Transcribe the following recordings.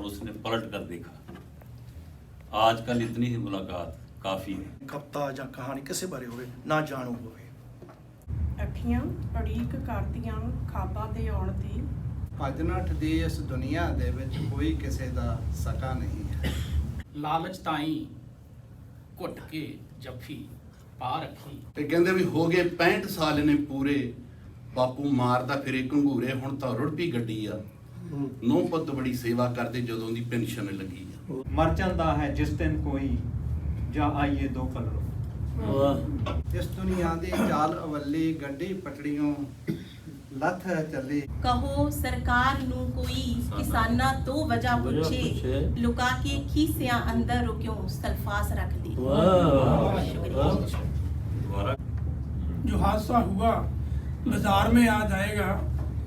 और उसने पलट कर देखा। आजकल इतनी ही मुलाकात काफ़ी है। कविता ਜਾਂ ਕਹਾਣੀ ਕਿਸੇ ਬਾਰੇ ਹੋਵੇ ਨਾ ਜਾਣੂ ਹੋਵੇ। ਅੱਖੀਆਂ ਉਡੀਕ ਕਰਦੀਆਂ ਖਾਬਾਂ ਦੇ ਆਉਣ ਦੀ। ਭੱਜ ਨੱਠ ਦੀ ਇਸ ਦੁਨੀਆ ਦੇ ਵਿੱਚ ਕੋਈ ਕਿਸੇ ਦਾ ਸਕਾ ਨਹੀਂ ਹੈ। ਲਾਲਚ ਤਾਈ ਘੁੱਟ ਕੇ ਜੱਫੀ ਪਾ ਰੱਖੀ। ਤੇ ਕਹਿੰਦੇ ਵੀ ਹੋ ਗਏ 65 ਸਾਲ ਨੇ ਪੂਰੇ, ਬਾਪੂ ਮਾਰਦਾ ਫਿਰੇ ਘੰਗੂਰੇ, ਹੁਣ ਤਾਂ ਰੁੜ ਪਈ ਗੱਡੀ ਆ। ਨੌ ਪੁੱਤ ਬੜੀ ਸੇਵਾ ਕਰਦੇ ਜਦੋਂ ਦੀ ਪੈਨਸ਼ਨ ਲੱਗੀ ਆ। ਮਰ ਜਾਂਦਾ ਹੈ ਜਿਸ ਦਿਨ ਕੋਈ, ਜਾਂ ਆਈਏ ਦੋ ਪਲ ਰੋ। ਇਸ ਦੁਨੀਆ ਦੀ ਚਾਲ ਅਵੱਲੀ ਗੱਡੀ ਪਟੜੀਆਂ ਲੱਥ ਚੱਲੀ। ਕਹੋ ਸਰਕਾਰ ਨੂੰ ਕੋਈ ਕਿਸਾਨਾਂ ਤੋਂ ਵਜ੍ਹਾ ਪੁੱਛੇ, ਲੁਕਾ ਕੇ ਖੀਸਿਆਂ ਅੰਦਰ ਕਿਉਂ ਸਲਫਾਸ ਰੱਖਦੀ। जो हादसा हुआ बाजार में आ जाएगा,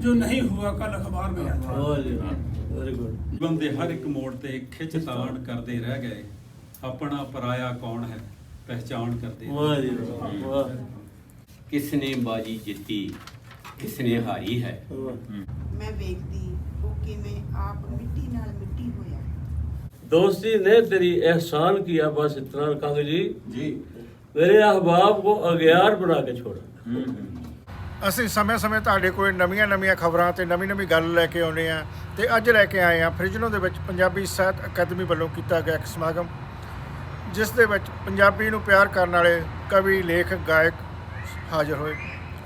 जो नहीं हुआ कल अखबार में आ जाएगा। ਬੰਦੇ ਹਰ ਇੱਕ ਮੋੜ ਤੇ ਖਿੱਚ ਤਾਣ ਕਰਦੇ ਰਹਿ ਗਏ, ਆਪਣਾ ਪਰਾਇਆ ਕੌਣ ਹੈ ਪਹਿਚਾਣ ਕਰਦੇ। किसने बाजी जीती, किसने हारी है। ਮੈਂ ਵੇਖਦੀ ਉਹ ਕਿਵੇਂ ਆਪ ਮਿੱਟੀ ਨਾਲ ਮਿੱਟੀ ਹੋਇਆ। दोस्ती ने तेरी एहसान किया, बस इतना कांग जी मेरे अहबाब को अगियार बना के छोड़ा। ਅਸੀਂ ਸਮੇਂ-ਸਮੇਂ ਤੁਹਾਡੇ ਕੋਲ ਨਵੀਆਂ ਖਬਰਾਂ ਤੇ ਨਵੀਂ ਗੱਲ ਲੈ ਕੇ ਆਉਂਦੇ ਆ ਤੇ ਅੱਜ ਲੈ ਕੇ ਆਏ ਆ ਫ੍ਰਿਜਨੋ ਦੇ ਵਿੱਚ ਪੰਜਾਬੀ ਸਾਹਿਤ ਅਕਾਦਮੀ ਵੱਲੋਂ ਕੀਤਾ ਗਿਆ ਇੱਕ ਸਮਾਗਮ, ਜਿਸ ਦੇ ਵਿੱਚ ਪੰਜਾਬੀ ਨੂੰ ਪਿਆਰ ਕਰਨ ਵਾਲੇ ਕਵੀ, ਲੇਖਕ, ਗਾਇਕ ਹਾਜ਼ਰ ਹੋਏ।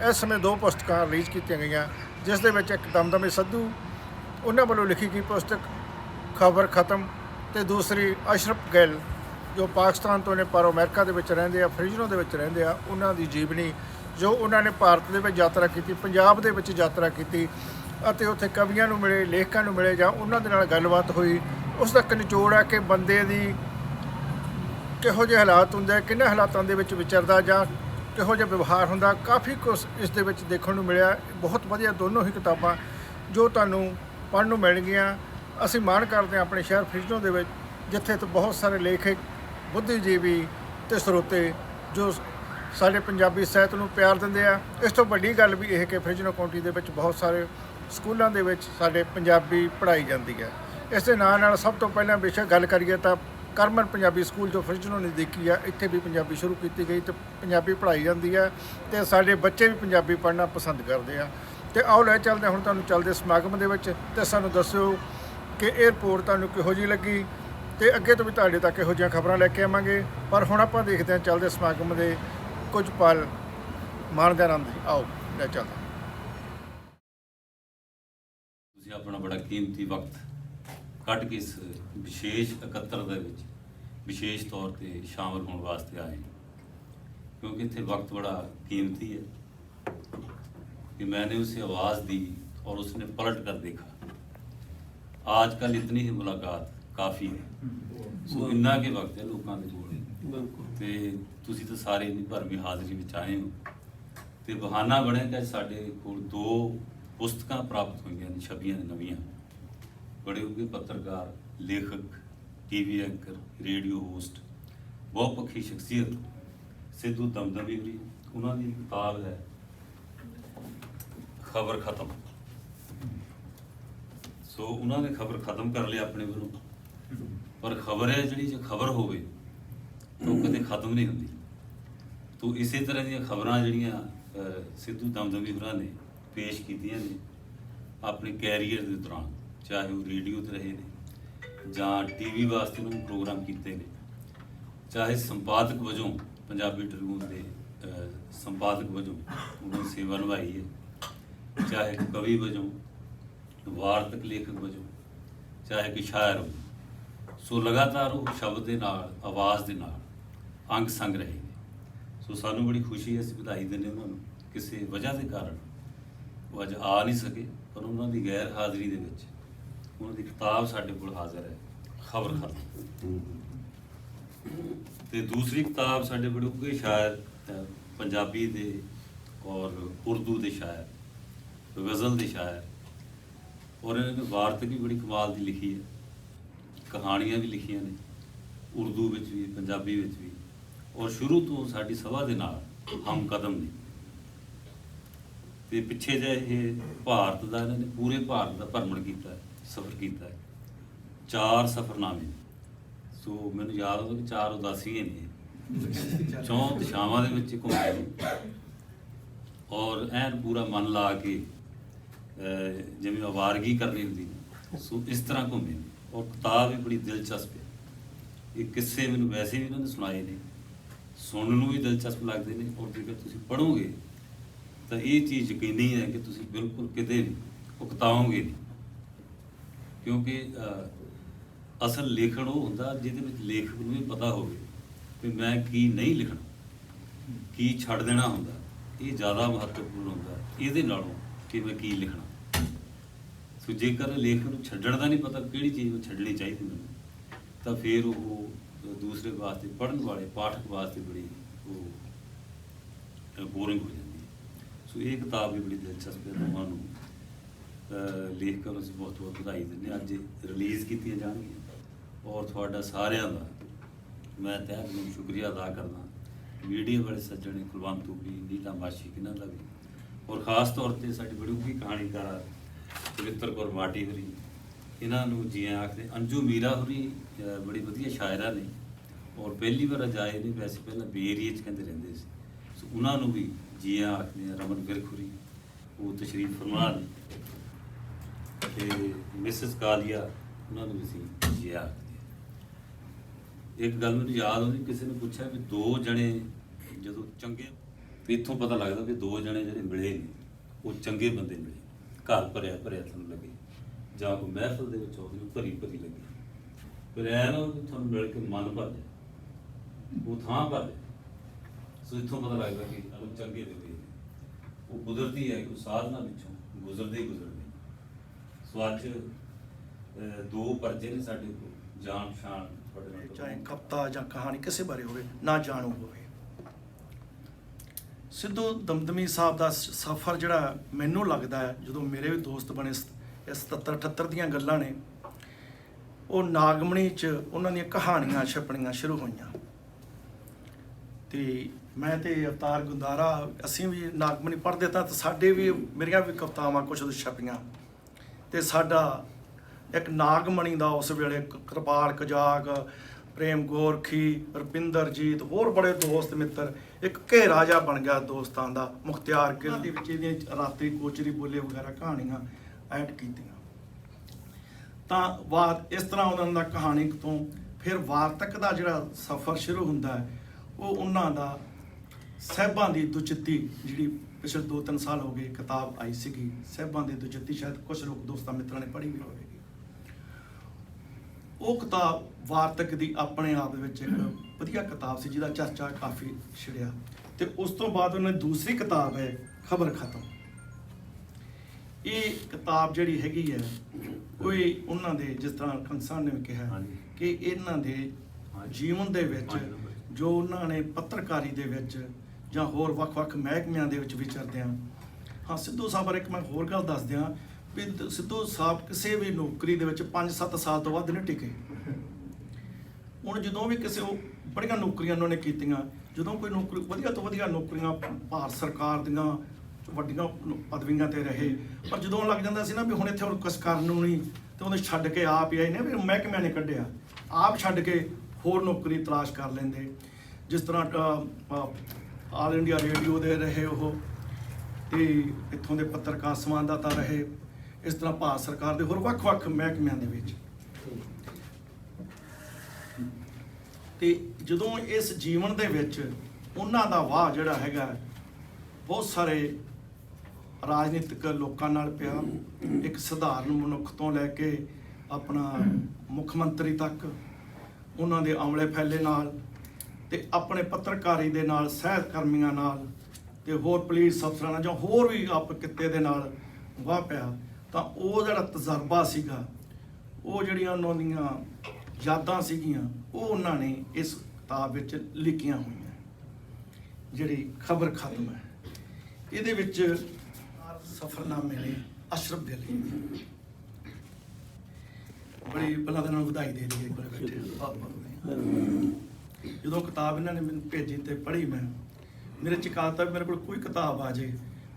ਇਸ ਸਮੇਂ 2 ਪੁਸਤਕਾਂ ਰਿਲੀਜ਼ ਕੀਤੀਆਂ ਗਈਆਂ, ਜਿਸ ਦੇ ਵਿੱਚ ਇੱਕ ਦਮਦਮੇ ਸੰਧੂ ਉਹਨਾਂ ਵੱਲੋਂ ਲਿਖੀ ਗਈ ਪੁਸਤਕ ਖਬਰ ਖਤਮ, ਤੇ ਦੂਸਰੀ ਅਸ਼ਰਫ ਗਿੱਲ ਜੋ ਪਾਕਿਸਤਾਨ ਤੋਂ ਨੇ ਪਰ ਅਮਰੀਕਾ ਦੇ ਵਿੱਚ ਰਹਿੰਦੇ ਆ, ਫ੍ਰਿਜਨੋ ਦੇ ਵਿੱਚ ਰਹਿੰਦੇ ਆ, ਉਹਨਾਂ ਦੀ ਜੀਵਨੀ ਜੋ ਉਹਨਾਂ ਨੇ ਭਾਰਤ ਦੇ ਵਿੱਚ ਯਾਤਰਾ ਕੀਤੀ, ਪੰਜਾਬ ਦੇ ਵਿੱਚ ਯਾਤਰਾ ਕੀਤੀ ਅਤੇ ਉੱਥੇ ਕਵੀਆਂ ਨੂੰ ਮਿਲੇ, ਲੇਖਕਾਂ ਨੂੰ ਮਿਲੇ ਜਾਂ ਉਹਨਾਂ ਦੇ ਨਾਲ ਗੱਲਬਾਤ ਹੋਈ। ਉਸ ਦਾ ਇੱਕ ਨਿਚੋੜ ਹੈ ਕਿ ਬੰਦੇ ਦੀ ਕਿਹੋ ਜਿਹੇ ਹਾਲਾਤ ਹੁੰਦੇ, ਕਿੰਨੇ ਹਾਲਾਤਾਂ ਦੇ ਵਿੱਚ ਵਿਚਰਦਾ ਜਾਂ ਕਿਹੋ ਜਿਹਾ ਵਿਵਹਾਰ ਹੁੰਦਾ। ਕਾਫੀ ਕੁਛ ਇਸ ਦੇ ਵਿੱਚ ਦੇਖਣ ਨੂੰ ਮਿਲਿਆ। ਬਹੁਤ ਵਧੀਆ ਦੋਨੋਂ ਹੀ ਕਿਤਾਬਾਂ ਜੋ ਤੁਹਾਨੂੰ ਪੜ੍ਹਨ ਨੂੰ ਮਿਲਣਗੀਆਂ। ਅਸੀਂ ਮਾਣ ਕਰਦੇ ਹਾਂ ਆਪਣੇ ਸ਼ਹਿਰ ਫ੍ਰਿਜਨੋ ਦੇ ਵਿੱਚ, ਜਿੱਥੇ ਤੋਂ ਬਹੁਤ ਸਾਰੇ ਲੇਖਕ, ਬੁੱਧੀਜੀਵੀ ਅਤੇ ਸਰੋਤੇ ਜੋ ਸਾਡੇ ਪੰਜਾਬੀ ਸਾਹਿਤ ਨੂੰ ਪਿਆਰ ਦਿੰਦੇ ਆ। ਇਸ ਤੋਂ ਵੱਡੀ ਗੱਲ ਵੀ ਇਹ ਕਿ ਫ੍ਰਿਜਨੋ ਕਾਉਂਟੀ ਦੇ ਵਿੱਚ ਬਹੁਤ ਸਾਰੇ ਸਕੂਲਾਂ ਦੇ ਵਿੱਚ ਸਾਡੇ ਪੰਜਾਬੀ ਪੜ੍ਹਾਈ ਜਾਂਦੀ ਹੈ। ਇਸ ਦੇ ਨਾਲ ਸਭ ਤੋਂ ਪਹਿਲਾਂ ਬੇਸ਼ੱਕ ਗੱਲ ਕਰੀਏ ਤਾਂ ਕਰਮਨ ਪੰਜਾਬੀ ਸਕੂਲ ਜੋ ਫ੍ਰਿਜਨੋ ਨਜ਼ਦੀਕੀ ਆ, ਇੱਥੇ ਵੀ ਪੰਜਾਬੀ ਸ਼ੁਰੂ ਕੀਤੀ ਗਈ ਅਤੇ ਪੰਜਾਬੀ ਪੜ੍ਹਾਈ ਜਾਂਦੀ ਹੈ ਅਤੇ ਸਾਡੇ ਬੱਚੇ ਵੀ ਪੰਜਾਬੀ ਪੜ੍ਹਨਾ ਪਸੰਦ ਕਰਦੇ ਆ। ਅਤੇ ਆਓ ਲੈ ਚੱਲਦੇ ਹੁਣ ਤੁਹਾਨੂੰ ਚੱਲਦੇ ਸਮਾਗਮ ਦੇ ਵਿੱਚ, ਅਤੇ ਸਾਨੂੰ ਦੱਸਿਓ ਕਿ ਇਹ ਰਿਪੋਰਟ ਤੁਹਾਨੂੰ ਕਿਹੋ ਜਿਹੀ ਲੱਗੀ ਅਤੇ ਅੱਗੇ ਤੋਂ ਵੀ ਤੁਹਾਡੇ ਤੱਕ ਇਹੋ ਜਿਹੀਆਂ ਖਬਰਾਂ ਲੈ ਕੇ ਆਵਾਂਗੇ। ਪਰ ਹੁਣ ਆਪਾਂ ਦੇਖਦੇ ਹਾਂ ਚੱਲਦੇ ਸਮਾਗਮ ਦੇ ਕੁਝ ਪਲ ਮਾਣਦੇ ਆਨੰਦ। ਆਓ ਲੈ ਚੱਲਦੇ। ਤੁਸੀਂ ਆਪਣਾ ਬੜਾ ਕੀਮਤੀ ਵਕਤ ਕੱਢ ਕੇ ਇਸ ਵਿਸ਼ੇਸ਼ ਇਕੱਤਰ ਦੇ ਵਿੱਚ ਵਿਸ਼ੇਸ਼ ਤੌਰ ਤੇ ਸ਼ਾਮਲ ਹੋਣ ਵਾਸਤੇ ਆਏ, क्योंकि इतने वक्त बड़ा कीमती है कि मैंने उसे आवाज़ दी और उसने पलट कर देखा। आजकल इतनी ही मुलाकात काफ़ी है। सो इन्ना के वक्त है लोगों के कोल ते तुसी तो सारे इन्नी भरवीं हाज़री में आए हो ते बहाना बने कि साडे कोल 2 पुस्तकां प्राप्त होईयां ने, छपियां ने नवीं। बड़े उगे पत्रकार, लेखक, TV एंकर, रेडियो होस्ट, बहुपक्षी शख्सियत सिद्धू दमदमी हुई। उन्होंने किताब है खबर खत्म। सो उन्होंने खबर खत्म कर लिया अपने वालों, पर खबर है जी जो खबर होवे तो कदे खत्म नहीं होती। तो इसी तरह दी खबरां जड़ियां सिद्धू दमदमी हुरां ने पेश कीतियां ने अपने कैरीयर के दौरान, चाहे वो रेडियो ते रहे ने जां TV वास्ते उन्होंने प्रोग्राम किए ने, चाहे संपादक वजों पंजाबी ट्रिब्यून के संपादक वजों उन्होंने सेवा निभाई है, चाहे कवि वजों, वार्तक लेखक वजों, चाहे कि शायर हो। सो लगातार वो शब्द के नाल, आवाज़ के नाल अंग संग रहे हैं। सो सानू बड़ी खुशी है, असीं बधाई देने उन्होंने। किसी वजह के कारण वो अज आ नहीं सके, पर उन्होंने गैर हाज़री दे विच उन्होंने किताब साडे कोल हाज़र है, खबर खत्म। तो दूसरी किताब साडे बड़े उगे शायर, पंजाबी दे और उर्दू के शायर, गज़ल के शायर, और इन्होंने वार्तक भी बड़ी कमाल की लिखी है, कहानियाँ भी लिखियाँ ने उर्दू विच भी, पंजाबी विच भी, और शुरू तो साडी सभा दे नाल हम कदम ने। तो पिछे जे ये भारत का इन्होंने पूरे भारत का भ्रमण किया, सफ़र किया है। 4 ਸਫ਼ਰਨਾਮੇ। ਸੋ ਮੈਨੂੰ ਯਾਦ ਆਉਂਦਾ ਕਿ 4 ਉਦਾਸੀਆਂ ਨੇ 4 ਦਿਸ਼ਾਵਾਂ ਦੇ ਵਿੱਚ ਘੁੰਮੇ ਨੇ ਔਰ ਐਨ ਪੂਰਾ ਮਨ ਲਾ ਕੇ ਜਿਵੇਂ ਆਵਾਰਗੀ ਕਰਨੀ ਹੁੰਦੀ ਸੋ ਇਸ ਤਰ੍ਹਾਂ ਘੁੰਮੇ ਨੇ। ਔਰ ਕਿਤਾਬ ਵੀ ਬੜੀ ਦਿਲਚਸਪ ਹੈ। ਇਹ ਕਿੱਸੇ ਮੈਨੂੰ ਵੈਸੇ ਵੀ ਇਹਨਾਂ ਨੇ ਸੁਣਾਏ ਨੇ, ਸੁਣਨ ਨੂੰ ਵੀ ਦਿਲਚਸਪ ਲੱਗਦੇ ਨੇ ਔਰ ਜੇਕਰ ਤੁਸੀਂ ਪੜ੍ਹੋਗੇ ਤਾਂ ਇਹ ਚੀਜ਼ ਯਕੀਨੀ ਹੈ ਕਿ ਤੁਸੀਂ ਬਿਲਕੁਲ ਕਿਤੇ ਵੀ ਉਕਤਾਓਗੇ ਨਹੀਂ, ਕਿਉਂਕਿ ਅਸਲ ਲੇਖਣ ਉਹ ਹੁੰਦਾ ਜਿਹਦੇ ਵਿੱਚ ਲੇਖਕ ਨੂੰ ਵੀ ਪਤਾ ਹੋਵੇ ਕਿ ਮੈਂ ਕੀ ਨਹੀਂ ਲਿਖਣਾ, ਕੀ ਛੱਡ ਦੇਣਾ ਹੁੰਦਾ। ਇਹ ਜ਼ਿਆਦਾ ਮਹੱਤਵਪੂਰਨ ਹੁੰਦਾ ਇਹਦੇ ਨਾਲੋਂ ਕਿ ਮੈਂ ਕੀ ਲਿਖਣਾ। ਸੋ ਜੇਕਰ ਲੇਖਕ ਨੂੰ ਛੱਡਣ ਦਾ ਨਹੀਂ ਪਤਾ ਕਿਹੜੀ ਚੀਜ਼ ਨੂੰ ਛੱਡਣੀ ਚਾਹੀਦੀ ਮੈਨੂੰ, ਤਾਂ ਫਿਰ ਉਹ ਦੂਸਰੇ ਵਾਸਤੇ, ਪੜ੍ਹਨ ਵਾਲੇ ਪਾਠਕ ਵਾਸਤੇ ਬੜੀ ਉਹ ਬੋਰਿੰਗ ਹੋ ਜਾਂਦੀ ਹੈ। ਸੋ ਇਹ ਕਿਤਾਬ ਵੀ ਬੜੀ ਦਿਲਚਸਪ ਹੈ। ਦੋਵਾਂ ਨੂੰ ਲੇਖਕਾਂ ਨੂੰ ਅਸੀਂ ਬਹੁਤ ਬਹੁਤ ਵਧਾਈ ਦਿੰਦੇ ਹਾਂ। ਅੱਜ ਰਿਲੀਜ਼ ਕੀਤੀਆਂ ਜਾਣਗੀਆਂ ਔਰ ਤੁਹਾਡਾ ਸਾਰਿਆਂ ਦਾ ਮੈਂ ਤਹਿ ਦਿਲੋਂ ਸ਼ੁਕਰੀਆ ਅਦਾ ਕਰਦਾ। ਮੀਡੀਆ ਵਾਲੇ ਸੱਜਣੇ ਕੁਲਵੰਤ ਵੀ, ਨੀਤਾ ਮਾਸ਼ੀ, ਇਹਨਾਂ ਦਾ ਵੀ, ਔਰ ਖ਼ਾਸ ਤੌਰ 'ਤੇ ਸਾਡੀ ਬੜੀ ਉੱਘੀ ਕਹਾਣੀਕਾਰ ਪਵਿੱਤਰ ਕੌਰ ਮਾਟੀ ਹੋਰੀ, ਇਹਨਾਂ ਨੂੰ ਜੀ ਆਖਦੇ। ਅੰਜੂ ਮੀਰਾ ਹੋਰੀ ਬੜੀ ਵਧੀਆ ਸ਼ਾਇਰਾ ਨੇ ਔਰ ਪਹਿਲੀ ਵਾਰ ਅੱਜ ਆਏ ਨੇ, ਵੈਸੇ ਪਹਿਲਾਂ ਬੇਰੀਏ 'ਚ ਕਹਿੰਦੇ ਰਹਿੰਦੇ ਸੀ। ਸੋ ਉਹਨਾਂ ਨੂੰ ਵੀ ਜੀ ਆਖਦੇ ਆ। ਰਮਨ ਵਿਰਕ ਹੋਰੀ ਉਹ ਤਸ਼ਰੀਫ ਫਰਮਾ ਨੇ ਤੇ ਮਿਸਿਸ ਕਾਲੀਆ, ਉਹਨਾਂ ਨੂੰ ਵੀ ਅਸੀਂ ਜੀ ਆਖਦੇ। ਇੱਕ ਗੱਲ ਮੈਨੂੰ ਯਾਦ ਆਉਂਦੀ, ਕਿਸੇ ਨੇ ਪੁੱਛਿਆ ਵੀ 2 ਜਣੇ ਜਦੋਂ ਚੰਗੇ, ਇੱਥੋਂ ਪਤਾ ਲੱਗਦਾ ਵੀ 2 ਜਣੇ ਜਿਹੜੇ ਮਿਲੇ ਨੇ ਉਹ ਚੰਗੇ ਬੰਦੇ ਮਿਲੇ। ਘਰ ਭਰਿਆ ਭਰਿਆ ਤੁਹਾਨੂੰ ਲੱਗੇ, ਜਾਂ ਕੋਈ ਮਹਿਫਲ ਦੇ ਵਿੱਚ ਉਹਨੂੰ ਭਰੀ ਭਰੀ ਲੱਗੀ, ਫਿਰ ਐ ਨਾ ਤੁਹਾਨੂੰ ਮਿਲ ਕੇ ਮਨ ਭਰ ਜਾਏ, ਉਹ ਥਾਂ ਭਰ ਜਾਏ। ਸੋ ਇੱਥੋਂ ਪਤਾ ਲੱਗਦਾ ਕਿ ਉਹ ਚੰਗੇ ਦੇ ਹੋਏ ਉਹ ਕੁਦਰਤੀ ਹੈ ਕਿ ਉਹ ਸਾਧਨਾ ਵਿੱਚੋਂ ਗੁਜ਼ਰਦੇ ਹੀ ਗੁਜ਼ਰਦੇ। ਸੋ ਅੱਜ 2 ਪਰਚੇ ਨੇ ਸਾਡੇ ਕੋਲ, ਜਾਣ ਪਛਾਣ ਤੁਹਾਡੇ ਨਾਲ, ਚਾਹੇ ਕਵਿਤਾ ਜਾਂ ਕਹਾਣੀ ਕਿਸੇ ਬਾਰੇ ਹੋਵੇ, ਨਾ ਜਾਣੂ ਹੋਵੇ। ਸਿੱਧੂ ਦਮਦਮੀ ਸਾਹਿਬ ਦਾ ਸਫ਼ਰ ਜਿਹੜਾ ਮੈਨੂੰ ਲੱਗਦਾ ਹੈ, ਜਦੋਂ ਮੇਰੇ ਵੀ ਦੋਸਤ ਬਣੇ, ਇਹ 77-78 ਦੀਆਂ ਗੱਲਾਂ ਨੇ, ਉਹ ਨਾਗਮਣੀ 'ਚ ਉਹਨਾਂ ਦੀਆਂ ਕਹਾਣੀਆਂ ਛਪਣੀਆਂ ਸ਼ੁਰੂ ਹੋਈਆਂ। ਤੇ ਮੈਂ ਤੇ ਅਵਤਾਰ ਗੁੰਦਾਰਾ ਅਸੀਂ ਵੀ ਨਾਗਮਣੀ ਪੜ੍ਹਦੇ ਤਾਂ ਸਾਡੇ ਵੀ, ਮੇਰੀਆਂ ਵੀ ਕਵਿਤਾਵਾਂ ਕੁਛ ਛਪੀਆਂ। ਤੇ ਸਾਡਾ ਇੱਕ ਨਾਗਮਣੀ ਦਾ ਉਸ ਵੇਲੇ ਕਿਰਪਾਲ ਕਜਾਕ, ਪ੍ਰੇਮ ਗੋਰਖੀ, ਰੁਪਿੰਦਰਜੀਤ, ਹੋਰ ਬੜੇ ਦੋਸਤ ਮਿੱਤਰ, ਇੱਕ ਘੇਰਾ ਜਿਹਾ ਬਣ ਗਿਆ ਦੋਸਤਾਂ ਦਾ। ਮੁਖਤਿਆਰ ਗਿੱਲ ਦੇ ਵਿੱਚ ਇਹਦੀਆਂ ਰਾਤੀ ਕੋਚਰੀ ਬੋਲੇ ਵਗੈਰਾ ਕਹਾਣੀਆਂ ਐਡ ਕੀਤੀਆਂ। ਤਾਂ ਇਸ ਤਰ੍ਹਾਂ ਉਹਨਾਂ ਦਾ ਕਹਾਣੀ ਤੋਂ ਫਿਰ ਵਾਰਤਕ ਦਾ ਜਿਹੜਾ ਸਫ਼ਰ ਸ਼ੁਰੂ ਹੁੰਦਾ ਹੈ, ਉਹ ਉਹਨਾਂ ਦਾ ਸਾਹਿਬਾਂ ਦੀ ਦੁਚਿੱਤੀ, ਜਿਹੜੀ ਪਿਛਲੇ 2-3 ਸਾਲ ਹੋ ਗਏ ਕਿਤਾਬ ਆਈ ਸੀਗੀ ਸਾਹਿਬਾਂ ਦੀ ਦੁਚਿੱਤੀ, ਸ਼ਾਇਦ ਕੁਝ ਲੋਕ ਦੋਸਤਾਂ ਮਿੱਤਰਾਂ ਨੇ ਪੜ੍ਹੀ ਵੀ ਹੋਵੇਗੀ। ਉਹ ਕਿਤਾਬ ਵਾਰਤਕ ਦੀ ਆਪਣੇ ਆਪ ਦੇ ਵਿੱਚ ਇੱਕ ਵਧੀਆ ਕਿਤਾਬ ਸੀ, ਜਿਹਦਾ ਚਰਚਾ ਕਾਫੀ ਛਿੜਿਆ। ਤੇ ਉਸ ਤੋਂ ਬਾਅਦ ਉਹਨਾਂ ਦੀ ਦੂਸਰੀ ਕਿਤਾਬ ਹੈ ਖਬਰ ਖਤਮ। ਇਹ ਕਿਤਾਬ ਜਿਹੜੀ ਹੈਗੀ ਹੈ, ਕੋਈ ਉਹਨਾਂ ਦੇ, ਜਿਸ ਤਰ੍ਹਾਂ ਕੰਸਾਨ ਨੇ ਕਿਹਾ ਕਿ ਇਹਨਾਂ ਦੇ ਜੀਵਨ ਦੇ ਵਿੱਚ ਜੋ ਉਹਨਾਂ ਨੇ ਪੱਤਰਕਾਰੀ ਦੇ ਵਿੱਚ ਜਾਂ ਹੋਰ ਵੱਖ-ਵੱਖ ਮਹਿਕਮਿਆਂ ਦੇ ਵਿੱਚ ਵਿਚਰਦੇ ਹਨ। ਹਾਂ, ਸਿੱਧੂ ਸਾਹਿਬ ਬਾਰੇ ਇੱਕ ਮੈਂ ਹੋਰ ਗੱਲ ਦੱਸ ਦਿਆਂ ਵੀ ਸਿੱਧੂ ਸਾਹਿਬ ਕਿਸੇ ਵੀ ਨੌਕਰੀ ਦੇ ਵਿੱਚ 5-7 ਸਾਲ ਤੋਂ ਵੱਧ ਨਹੀਂ ਟਿਕੇ। ਹੁਣ ਜਦੋਂ ਵੀ ਕਿਸੇ, ਉਹ ਬੜੀਆਂ ਨੌਕਰੀਆਂ ਉਹਨਾਂ ਨੇ ਕੀਤੀਆਂ, ਜਦੋਂ ਕੋਈ ਨੌਕਰੀ ਵਧੀਆ ਤੋਂ ਵਧੀਆ ਨੌਕਰੀਆਂ ਭਾਰਤ ਸਰਕਾਰ ਦੀਆਂ ਵੱਡੀਆਂ ਪਦਵੀਆਂ ਤੇ ਰਹੇ, ਪਰ ਜਦੋਂ ਲੱਗ ਜਾਂਦਾ ਸੀ ਨਾ ਵੀ ਹੁਣ ਇੱਥੇ ਹੁਣ ਕੁਛ ਕਰਨ ਨੂੰ ਨਹੀਂ, ਤੇ ਉਹਨੇ ਛੱਡ ਕੇ ਆਪ ਹੀ ਆਏ ਨੇ, ਵੀ ਮਹਿਕਮਿਆਂ ਨੇ ਕੱਢਿਆ, ਆਪ ਛੱਡ ਕੇ ਹੋਰ ਨੌਕਰੀ ਤਲਾਸ਼ ਕਰ ਲੈਂਦੇ। ਜਿਸ ਤਰ੍ਹਾਂ ਆਲ ਇੰਡੀਆ ਰੇਡੀਓ ਦੇ ਰਹੇ ਉਹ, ਤੇ ਇੱਥੋਂ ਦੇ ਪੱਤਰਕਾਰ ਸੰਵਾਦਦਾਤਾ ਰਹੇ, ਇਸ ਤਰ੍ਹਾਂ ਭਾਰਤ ਸਰਕਾਰ ਦੇ ਹੋਰ ਵੱਖ-ਵੱਖ ਮਹਿਕਮਿਆਂ ਦੇ ਵਿੱਚ। ਤੇ ਜਦੋਂ ਇਸ ਜੀਵਨ ਦੇ ਵਿੱਚ ਉਹਨਾਂ ਦਾ ਵਾਹ ਜਿਹੜਾ ਹੈਗਾ, ਬਹੁਤ ਸਾਰੇ ਰਾਜਨੀਤਿਕ ਲੋਕਾਂ ਨਾਲ ਪਿਆ, ਇੱਕ ਸਧਾਰਨ ਮਨੁੱਖ ਤੋਂ ਲੈ ਕੇ ਆਪਣਾ ਮੁੱਖ ਮੰਤਰੀ ਤੱਕ, ਉਹਨਾਂ ਦੇ ਆਮਲੇ ਫੈਲੇ ਨਾਲ, ਤੇ ਆਪਣੇ ਪੱਤਰਕਾਰੀ ਦੇ ਨਾਲ, ਸਾਹਿਤ ਕਰਮੀਆਂ ਨਾਲ, ਤੇ ਹੋਰ ਪੁਲਿਸ ਅਫਸਰਾਂ ਨਾਲ, ਜਾਂ ਹੋਰ ਵੀ ਆਪ ਕਿੱਤੇ ਦੇ ਨਾਲ ਵਾਹ ਪਿਆ। ਤਾਂ ਉਹ ਜਿਹੜਾ ਤਜਰਬਾ ਸੀਗਾ, ਉਹ ਜਿਹੜੀਆਂ ਉਹਨਾਂ ਦੀਆਂ ਯਾਦਾਂ ਸੀਗੀਆਂ, ਉਹ ਉਹਨਾਂ ਨੇ ਇਸ ਕਿਤਾਬ ਵਿੱਚ ਲਿਖੀਆਂ ਹੋਈਆਂ, ਜਿਹੜੀ ਖਬਰ ਖਤਮ ਹੈ। ਇਹਦੇ ਵਿੱਚ ਸਫ਼ਰਨਾਮੇ ਨੇ ਅਸ਼ਰਫ ਦੇ ਲਈ। ਬੜੀ ਪਹਿਲਾਂ ਤਾਂ ਇਹਨਾਂ ਨੂੰ ਵਧਾਈ ਦੇ ਦਈਏ, ਕੋਲ ਬੈਠੇ ਜਦੋਂ ਕਿਤਾਬ ਇਹਨਾਂ ਨੇ ਮੈਨੂੰ ਭੇਜੀ ਤੇ ਪੜ੍ਹੀ, ਮੈਂ ਮੇਰੇ ਚਿਕਾਤਾ ਮੇਰੇ ਕੋਲ ਕੋਈ ਕਿਤਾਬ ਆ ਜੇ,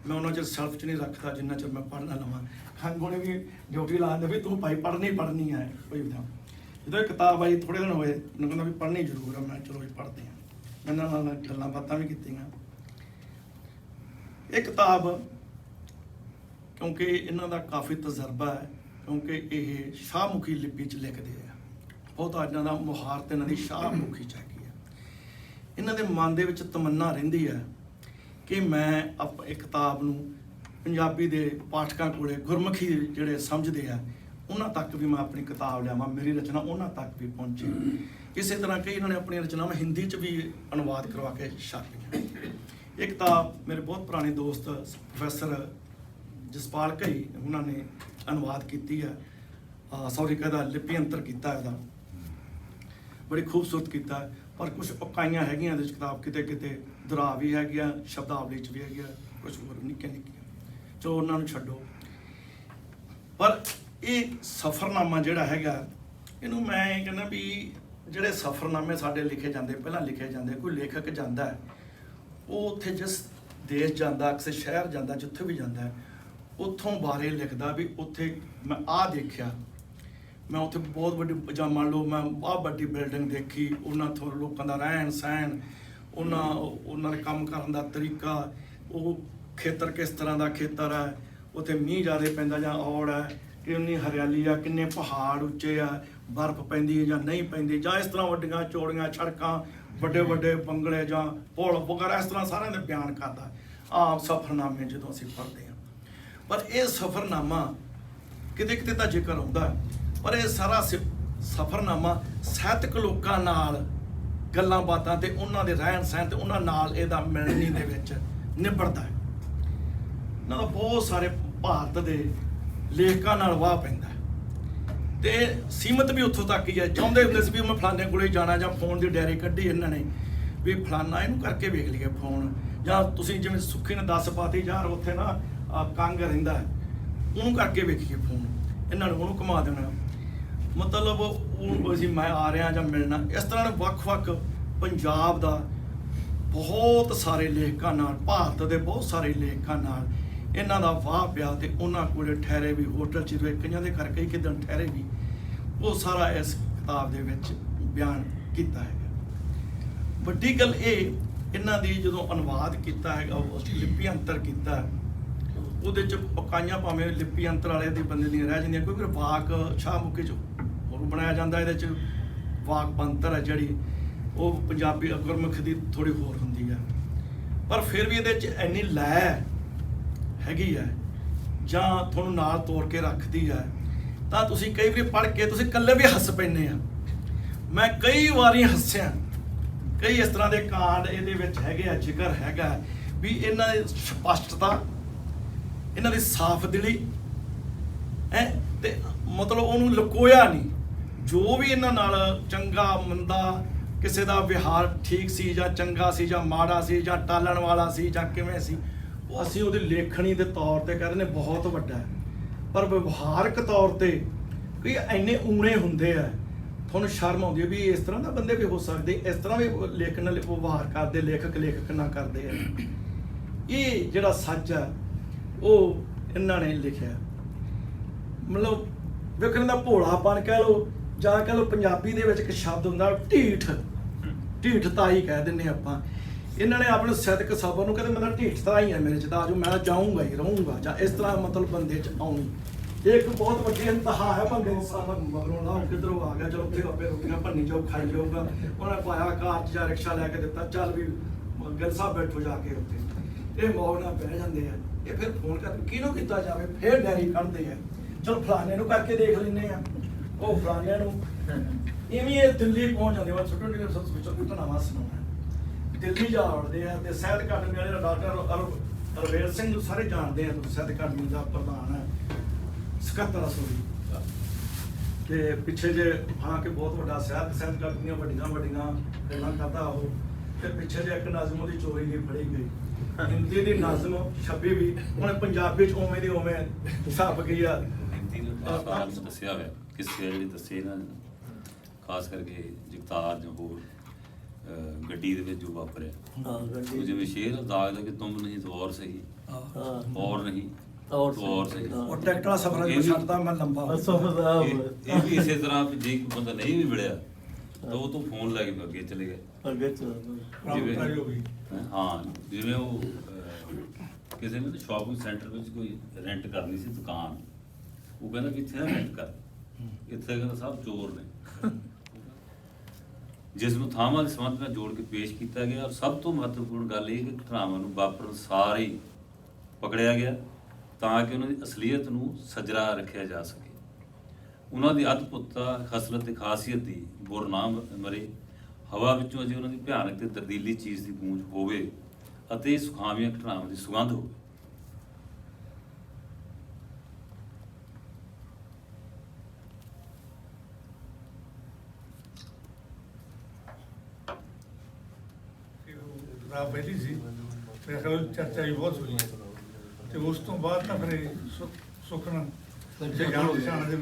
ਮੈਂ ਉਹਨਾਂ ਚਿਰ ਸੈਲਫ 'ਚ ਨਹੀਂ ਰੱਖਦਾ ਜਿੰਨਾ ਚਿਰ ਮੈਂ ਪੜ੍ਹ ਨਾ ਲਵਾਂ। ਖਾਂਗੋਣੇ ਵੀ ਡਿਊਟੀ ਲਾ ਦਿੰਦੇ ਵੀ ਤੂੰ ਭਾਈ ਪੜ੍ਹਨੀ ਹੈ ਕੋਈ ਵੀ। ਜਦੋਂ ਇਹ ਕਿਤਾਬ ਆਈ ਥੋੜ੍ਹੇ ਦਿਨ ਹੋਏ, ਮੈਨੂੰ ਕਹਿੰਦਾ ਵੀ ਪੜ੍ਹਨੀ ਜ਼ਰੂਰ ਆ। ਮੈਂ ਚਲੋ ਵੀ ਪੜ੍ਹਦੇ ਹਾਂ। ਇਹਨਾਂ ਨਾਲ ਗੱਲਾਂ ਬਾਤਾਂ ਵੀ ਕੀਤੀਆਂ। ਇਹ ਕਿਤਾਬ ਕਿਉਂਕਿ ਇਹਨਾਂ ਦਾ ਕਾਫੀ ਤਜਰਬਾ ਹੈ, ਕਿਉਂਕਿ ਇਹ ਸ਼ਾਹਮੁਖੀ ਲਿਪੀ 'ਚ ਲਿਖਦੇ ਆ। ਬਹੁਤ ਇਹਨਾਂ ਦਾ ਮੁਹਾਰਤ ਇਹਨਾਂ ਦੀ ਸ਼ਾਹਮੁਖੀ 'ਚ ਹੈਗੀ ਆ। ਇਹਨਾਂ ਦੇ ਮਨ ਦੇ ਵਿੱਚ ਤਮੰਨਾ ਰਹਿੰਦੀ ਹੈ ਕਿ ਮੈਂ ਇਹ ਕਿਤਾਬ ਨੂੰ ਪੰਜਾਬੀ ਦੇ ਪਾਠਕਾਂ ਕੋਲੇ, ਗੁਰਮੁਖੀ ਜਿਹੜੇ ਸਮਝਦੇ ਆ, ਉਹਨਾਂ ਤੱਕ ਵੀ ਮੈਂ ਆਪਣੀ ਕਿਤਾਬ ਲਿਆਵਾਂ, ਮੇਰੀ ਰਚਨਾ ਉਹਨਾਂ ਤੱਕ ਵੀ ਪਹੁੰਚੇ। ਇਸੇ ਤਰ੍ਹਾਂ ਕਈ ਇਹਨਾਂ ਨੇ ਆਪਣੀਆਂ ਰਚਨਾਵਾਂ ਹਿੰਦੀ 'ਚ ਵੀ ਅਨੁਵਾਦ ਕਰਵਾ ਕੇ ਛਾਪੀਆਂ। ਇਹ ਕਿਤਾਬ ਮੇਰੇ ਬਹੁਤ ਪੁਰਾਣੇ ਦੋਸਤ ਪ੍ਰੋਫੈਸਰ ਜਸਪਾਲ ਘਈ ਉਹਨਾਂ ਨੇ ਅਨੁਵਾਦ ਕੀਤੀ ਹੈ। ਸੌਰੀ ਕਹਦਾ ਲਿਪੀ ਅੰਤਰ ਕੀਤਾ ਇਹਦਾ, ਬੜੀ ਖੂਬਸੂਰਤ ਕੀਤਾ। ਪਰ ਕੁਝ ਪਕਾਈਆਂ ਹੈਗੀਆਂ ਇਹਦੇ 'ਚ ਕਿਤਾਬ, ਕਿਤੇ ਕਿਤੇ ਦੁਹਰਾ ਵੀ ਹੈਗੀਆਂ, ਸ਼ਬਦਾਵਲੀ 'ਚ ਵੀ ਹੈਗੀਆਂ, ਕੁਝ ਹੋਰ ਨਿੱਕੀਆਂ ਨਿੱਕੀਆਂ, ਚਲੋ ਉਹਨਾਂ ਨੂੰ ਛੱਡੋ। ਪਰ ਇਹ ਸਫ਼ਰਨਾਮਾ ਜਿਹੜਾ ਹੈਗਾ, ਇਹਨੂੰ ਮੈਂ ਇਹ ਕਹਿੰਦਾ ਵੀ ਜਿਹੜੇ ਸਫ਼ਰਨਾਮੇ ਸਾਡੇ ਲਿਖੇ ਜਾਂਦੇ, ਪਹਿਲਾਂ ਲਿਖੇ ਜਾਂਦੇ, ਕੋਈ ਲੇਖਕ ਜਾਂਦਾ ਹੈ, ਉਹ ਉੱਥੇ ਜਿਸ ਦੇਸ਼ ਜਾਂਦਾ, ਕਿਸੇ ਸ਼ਹਿਰ ਜਾਂਦਾ, ਜਿੱਥੇ ਵੀ ਜਾਂਦਾ ਹੈ, ਉੱਥੋਂ ਬਾਰੇ ਲਿਖਦਾ ਵੀ ਉੱਥੇ ਮੈਂ ਆਹ ਦੇਖਿਆ, ਮੈਂ ਉੱਥੇ ਬਹੁਤ ਵੱਡੀ, ਜਾਂ ਮੰਨ ਲਓ ਮੈਂ ਆਹ ਵੱਡੀ ਬਿਲਡਿੰਗ ਦੇਖੀ, ਉਹਨਾਂ ਤੋਂ ਲੋਕਾਂ ਦਾ ਰਹਿਣ ਸਹਿਣ, ਉਹਨਾਂ ਦੇ ਕੰਮ ਕਰਨ ਦਾ ਤਰੀਕਾ, ਉਹ ਖੇਤਰ ਕਿਸ ਤਰ੍ਹਾਂ ਦਾ ਖੇਤਰ ਹੈ, ਉੱਥੇ ਮੀਂਹ ਜ਼ਿਆਦਾ ਪੈਂਦਾ ਜਾਂ ਔੜ ਹੈ, ਕਿੰਨੀ ਹਰਿਆਲੀ ਆ, ਕਿੰਨੇ ਪਹਾੜ ਉੱਚੇ ਆ, ਬਰਫ਼ ਪੈਂਦੀ ਹੈ ਜਾਂ ਨਹੀਂ ਪੈਂਦੀ, ਜਾਂ ਇਸ ਤਰ੍ਹਾਂ ਵੱਡੀਆਂ ਚੌੜੀਆਂ ਸੜਕਾਂ, ਵੱਡੇ ਵੱਡੇ ਬੰਗਲੇ ਜਾਂ ਪੁਲ ਵਗੈਰਾ, ਇਸ ਤਰ੍ਹਾਂ ਸਾਰਿਆਂ ਦੇ ਬਿਆਨ ਕਰਦਾ ਆਮ ਸਫ਼ਰਨਾਮੇ ਜਦੋਂ ਅਸੀਂ ਪੜ੍ਹਦੇ ਹਾਂ। ਪਰ ਇਹ ਸਫ਼ਰਨਾਮਾ ਕਿਤੇ ਕਿਤੇ ਤਾਂ ਜ਼ਿਕਰ ਆਉਂਦਾ, ਪਰ ਇਹ ਸਾਰਾ ਸਫ਼ਰਨਾਮਾ ਸਾਹਿਤਕ ਲੋਕਾਂ ਨਾਲ ਗੱਲਾਂ ਬਾਤਾਂ ਤੇ ਉਹਨਾਂ ਦੇ ਰਹਿਣ ਸਹਿਣ ਤੇ ਉਹਨਾਂ ਨਾਲ ਇਹਦਾ ਮਿਲਣੀ ਦੇ ਵਿੱਚ ਨਿਬੜਦਾ ਹੈ। ਨਾ ਬਹੁਤ ਸਾਰੇ ਭਾਰਤ ਦੇ ਲੇਖਕਾਂ ਨਾਲ ਵਾਹ ਪੈਂਦਾ ਤੇ ਸੀਮਤ ਵੀ ਉੱਥੋਂ ਤੱਕ ਹੀ ਹੈ। ਚਾਹੁੰਦੇ ਹੁੰਦੇ ਸੀ ਵੀ ਮੈਂ ਫਲਾਣੇ ਕੋਲੇ ਜਾਣਾ, ਜਾਂ ਫੋਨ ਦੀ ਡਾਇਰੀ ਕੱਢੀ ਇਹਨਾਂ ਨੇ ਵੀ ਫਲਾਣਾ ਇਹਨੂੰ ਕਰਕੇ ਵੇਖ ਲਈਏ ਫੋਨ, ਜਾਂ ਤੁਸੀਂ ਜਿਵੇਂ ਸੁੱਖੀ ਨੇ 10 ਪਾਤੀ ਯਾਰ ਉੱਥੇ ਨਾ ਕੰਗ ਰਹਿੰਦਾ, ਉਹਨੂੰ ਕਰਕੇ ਵੇਖੀਏ ਫੋਨ, ਇਹਨਾਂ ਨੇ ਉਹਨੂੰ ਘੁਮਾ ਦੇਣਾ, ਮਤਲਬ ਉਹ ਅਸੀਂ ਮੈਂ ਆ ਰਿਹਾ ਜਾਂ ਮਿਲਣਾ। ਇਸ ਤਰ੍ਹਾਂ ਦੇ ਵੱਖ-ਵੱਖ ਪੰਜਾਬ ਦਾ ਬਹੁਤ ਸਾਰੇ ਲੇਖਕਾਂ ਨਾਲ, ਭਾਰਤ ਦੇ ਬਹੁਤ ਸਾਰੇ ਲੇਖਕਾਂ ਨਾਲ ਇਹਨਾਂ ਦਾ ਵਾਹ ਪਿਆ, ਤੇ ਉਹਨਾਂ ਕੋਲੇ ਠਹਿਰੇ ਵੀ, ਹੋਟਲ 'ਚ ਕਈਆਂ ਦੇ ਕਰਕੇ ਕਿਦਣ ਠਹਿਰੇ ਵੀ, ਉਹ ਸਾਰਾ ਇਸ ਕਿਤਾਬ ਦੇ ਵਿੱਚ ਬਿਆਨ ਕੀਤਾ ਹੈਗਾ। ਵੱਡੀ ਗੱਲ ਇਹ, ਇਹਨਾਂ ਦੀ ਜਦੋਂ ਅਨੁਵਾਦ ਕੀਤਾ ਹੈਗਾ, ਉਸ ਲਿਪੀ ਅੰਤਰ ਕੀਤਾ, ਉਹਦੇ 'ਚ ਪਕਾਈਆਂ ਭਾਵੇਂ ਲਿਪੀ ਅੰਤਰ ਵਾਲੇ ਦੀ ਬੰਦੇ ਦੀਆਂ ਰਹਿ ਜਾਂਦੀਆਂ, ਕਿਉਂਕਿ ਵਾਕ ਸ਼ਾਹਮੁਖੀ 'ਚ ਹੋਰ ਬਣਾਇਆ ਜਾਂਦਾ, ਇਹਦੇ 'ਚ ਵਾਕ ਬੰਤਰ ਹੈ ਜਿਹੜੀ ਉਹ ਪੰਜਾਬੀ ਗੁਰਮੁਖੀ ਦੀ ਥੋੜ੍ਹੀ ਹੋਰ ਹੁੰਦੀ ਹੈ। ਪਰ ਫਿਰ ਵੀ ਇਹਦੇ 'ਚ ਇੰਨੀ ਲੈ ਹੈਗੀ ਹੈ ਜਾਂ ਤੁਹਾਨੂੰ ਨਾਲ ਤੋੜ ਕੇ ਰੱਖਦੀ ਹੈ, ਤਾਂ ਤੁਸੀਂ ਕਈ ਵਾਰੀ ਪੜ੍ਹ ਕੇ ਤੁਸੀਂ ਇਕੱਲੇ ਵੀ ਹੱਸ ਪੈਂਦੇ ਆ। ਮੈਂ ਕਈ ਵਾਰੀ ਹੱਸਿਆ। ਕਈ ਇਸ ਤਰ੍ਹਾਂ ਦੇ ਕਾਂਡ ਇਹਦੇ ਵਿੱਚ ਹੈਗੇ ਆ, ਜ਼ਿਕਰ ਹੈਗਾ ਵੀ ਇਹਨਾਂ ਦੀ ਸਪਸ਼ਟਤਾ, ਇਹਨਾਂ ਦੀ ਸਾਫ਼ ਦਿਲੀ ਹੈ, ਤੇ ਮਤਲਬ ਉਹਨੂੰ ਲੁਕੋਇਆ ਨਹੀਂ। ਜੋ ਵੀ ਇਹਨਾਂ ਨਾਲ ਚੰਗਾ ਮੰਦਾ, ਕਿਸੇ ਦਾ ਵਿਹਾਰ ਠੀਕ ਸੀ ਜਾਂ ਚੰਗਾ ਸੀ ਜਾਂ ਮਾੜਾ ਸੀ ਜਾਂ ਟਾਲਣ ਵਾਲਾ ਸੀ ਜਾਂ ਕਿਵੇਂ ਸੀ, ਉਹ ਅਸੀਂ ਉਹਦੀ ਲੇਖਣੀ ਦੇ ਤੌਰ ਤੇ ਕਹਿੰਦੇ ਨੇ ਬਹੁਤ ਵੱਡਾ ਹੈ। ਪਰ ਵਿਵਹਾਰਕ ਤੌਰ ਤੇ ਕਈ ਇੰਨੇ ਊਣੇ ਹੁੰਦੇ ਆ, ਤੁਹਾਨੂੰ ਸ਼ਰਮ ਆਉਂਦੀ ਹੈ ਵੀ ਇਸ ਤਰ੍ਹਾਂ ਦਾ ਬੰਦੇ ਵੀ ਹੋ ਸਕਦੇ, ਇਸ ਤਰ੍ਹਾਂ ਵੀ ਲੇਖਣ ਨਾਲ ਵਿਵਹਾਰ ਕਰਦੇ, ਲੇਖਕ ਨਾ ਕਰਦੇ ਆ। ਇਹ ਜਿਹੜਾ ਸੱਚ ਆ ਉਹ ਇਹਨਾਂ ਨੇ ਲਿਖਿਆ। ਮਤਲਬ ਵੇਖਣ ਦਾ ਭੋਲਾਪਨ ਕਹਿ ਲਓ, ਜਾਂ ਕਹਿ ਲਓ ਪੰਜਾਬੀ ਦੇ ਵਿੱਚ ਇੱਕ ਸ਼ਬਦ ਹੁੰਦਾ ਢੀਠਤਾਈ ਕਹਿ ਦਿੰਦੇ ਆਪਾਂ। ਇਹਨਾਂ ਨੇ ਆਪਣੇ ਸਾਹਿਤਕ ਸਬਰ ਨੂੰ ਕਹਿੰਦੇ ਮੇਰਾ ਢੀਠਤਾ ਹੀ ਹੈ ਮੇਰੇ 'ਚ, ਤਾਂ ਜੋ ਮੈਂ ਜਾਊਂਗਾ ਹੀ ਰਹੂੰਗਾ, ਜਾਂ ਇਸ ਤਰ੍ਹਾਂ ਮਤਲਬ ਬੰਦੇ 'ਚ ਆਉਣੀ। ਇਹ ਇੱਕ ਬਹੁਤ ਵੱਡੀ ਇੰਤਹਾ ਹੈ ਬੰਦੇ ਦੀ ਸਬਰ ਮਗਰੋਂ ਨਾ ਕਿੱਧਰੋਂ ਆ ਗਿਆ, ਚਲੋ ਫਿਰ ਆਪੇ ਰੋਟੀਆਂ ਭੰਨੀ ਜਾਓ, ਖਾਈ ਜਾਊਗਾ। ਉਹਨੇ ਪਾਇਆ ਕਾਰ 'ਚ ਜਾਂ ਰਿਕਸ਼ਾ ਲੈ ਕੇ ਦਿੱਤਾ, ਚੱਲ ਵੀ ਗਿੱਲ ਸਾਹਿਬ ਬੈਠੋ ਜਾ ਕੇ ਉੱਤੇ। ਇਹ ਮੌਜ ਨਾਲ ਬਹਿ ਜਾਂਦੇ ਆ। ਇਹ ਫਿਰ ਫੋਨ ਕਰਕੇ ਕਿਹਨੂੰ ਕੀਤਾ ਜਾਵੇ, ਫਿਰ ਡੈਰੀ ਕੱਢਦੇ ਆ, ਚਲੋ ਫਲਾਣੇ ਨੂੰ ਕਰਕੇ ਦੇਖ ਲੈਂਦੇ ਆ, ਉਹ ਫਲਾਣਿਆਂ ਨੂੰ। ਇਵੇਂ ਇਹ ਦਿੱਲੀ ਪਹੁੰਚ ਜਾਂਦੇ ਆ। ਛੋਟੇ ਜਿਹੇ ਸਭ ਵਿੱਚੋਂ ਘਟਨਾਵਾਂ ਸੁਣਾਉਣਾ, ਦਿੱਲੀ ਜਾ ਵੜਦੇ ਆ। ਤੇ ਸਾਹਿਤ ਅਕਾਡਮੀ ਵਾਲੇ ਡਾਕਟਰ ਰਵੇਲ ਸਿੰਘ ਨੂੰ ਸਾਰੇ ਜਾਣਦੇ ਆ, ਤੁਸੀਂ ਸਾਹਿਤ ਅਕਾਡਮੀ ਦਾ ਪ੍ਰਧਾਨ ਹੈ, ਸਕੱਤਰ ਅਸੂਰੀ। ਤੇ ਪਿੱਛੇ ਜੇ ਹਾਂ ਕਿ ਬਹੁਤ ਵੱਡਾ ਸਾਹਿਤ ਅਕਾਡਮੀਆਂ ਵੱਡੀਆਂ ਗੱਲਾਂ ਕਰਦਾ ਉਹ। ਤੇ ਪਿੱਛੇ ਜੇ ਇੱਕ ਨਜ਼ਮ ਉਹਦੀ ਚੋਰੀ ਨਹੀਂ ਫੜੀ ਗਈ, ਹਿੰਦੀ ਦੀ ਨਜ਼ਮ ਛਪੀ ਵੀ, ਉਹਨੇ ਪੰਜਾਬੀ 'ਚ ਉਵੇਂ ਦੀ ਉਵੇਂ ਛਪ ਗਈ ਆ। ਦੱਸਿਆ ਹੋਇਆ ਕਿਸੇ ਜਿਹੜੀ ਦੱਸੇ ਇਹਨਾਂ ਨੇ, ਖਾਸ ਕਰਕੇ ਜਗਤਾਰ ਜਾਂ ਹੋਰ ਗੱਡੀ ਦੇ ਵਿੱਚ ਜੋ ਵਾਪਰਿਆ, ਉਹ ਜਿਵੇਂ ਸ਼ੇਰ ਦਾਗ ਦਾ ਕਿ ਤੁਮ ਨਹੀਂ ਤਾਂ ਔਰ ਸਹੀ, ਔਰ ਨਹੀਂ और और सही ਉਹ ਟਿਕਟ ਵਾਲਾ ਸਫ਼ਰ ਇਹ ਵੀ- ਛੱਡਦਾ ਮੈਂ ਲੰਬਾ ਇਹ ਵੀ ਇਸੇ ਤਰ੍ਹਾਂ ਵੀ ਜੇ ਕੋਈ ਬੰਦਾ ਨਹੀਂ ਵੀ ਮਿਲਿਆ ਤਾਂ ਉਹ ਤੋਂ ਫੋਨ ਲੈ ਕੇ ਅੱਗੇ ਚਲੇ ਗਏ ਅੱਗੇ ਚਲਾ ਜਿਵੇਂ ਰਾਮਪੁਰਾ ਹੋ ਗਈ। ਹਾਂ ਜਿਵੇਂ ਉਹ ਕਿਸੇ ਨੇ ਸ਼ਾਪਿੰਗ ਸੈਂਟਰ ਵਿੱਚ ਕੋਈ ਰੈਂਟ ਕਰਨੀ ਸੀ ਦੁਕਾਨ, ਉਹ ਕਹਿੰਦਾ ਵੀ ਇੱਥੇ ਨਾ ਰੈਂਟ ਕਰ, ਇੱਥੇ ਕਹਿੰਦਾ ਸਭ ਚੋਰ ਨੇ, ਜਿਸ ਨੂੰ ਥਾਵਾਂ ਦੇ ਸੰਬੰਧ ਨਾਲ ਜੋੜ ਕੇ ਪੇਸ਼ ਕੀਤਾ ਗਿਆ। ਔਰ ਸਭ ਤੋਂ ਮਹੱਤਵਪੂਰਨ ਗੱਲ ਇਹ ਕਿ ਘਟਨਾਵਾਂ ਨੂੰ ਵਾਪਰਨ ਸਾਰੇ ਹੀ ਪਕੜਿਆ ਗਿਆ ਤਾਂ ਕਿ ਉਹਨਾਂ ਦੀ ਅਸਲੀਅਤ ਨੂੰ ਸਜਰਾ ਰੱਖਿਆ ਜਾ ਸਕੇ। ਉਹਨਾਂ ਦੀ ਅਦਭੁਤਤਾ, ਖਸਲਤ ਤੇ ਖਾਸੀਅਤ ਦੀ ਬੁਰ ਨਾ ਮਰੇ, ਹਵਾ ਵਿੱਚੋਂ ਅਜੇ ਉਹਨਾਂ ਦੀ ਭਿਆਨਕ ਤੇ ਦਰਦੀਲੀ ਚੀਜ਼ ਦੀ ਗੂੰਜ ਹੋਵੇ ਅਤੇ ਸੁਖਾਵੀਆਂ ਘਟਨਾਵਾਂ ਦੀ ਸੁਗੰਧ ਹੋਵੇ। ਰਾਤ ਪਹਿਲੀ ਸੀ ਮੇਰੇ ਖਿਆਲ ਚਰਚਾ ਵੀ ਬਹੁਤ ਹੋਈ ਤੇ ਉਸ ਤੋਂ ਬਾਅਦ ਤਾਂ ਫਿਰ ਸੁਖਨਾ ਜਾਣ ਪਛਾਣ ਦੇ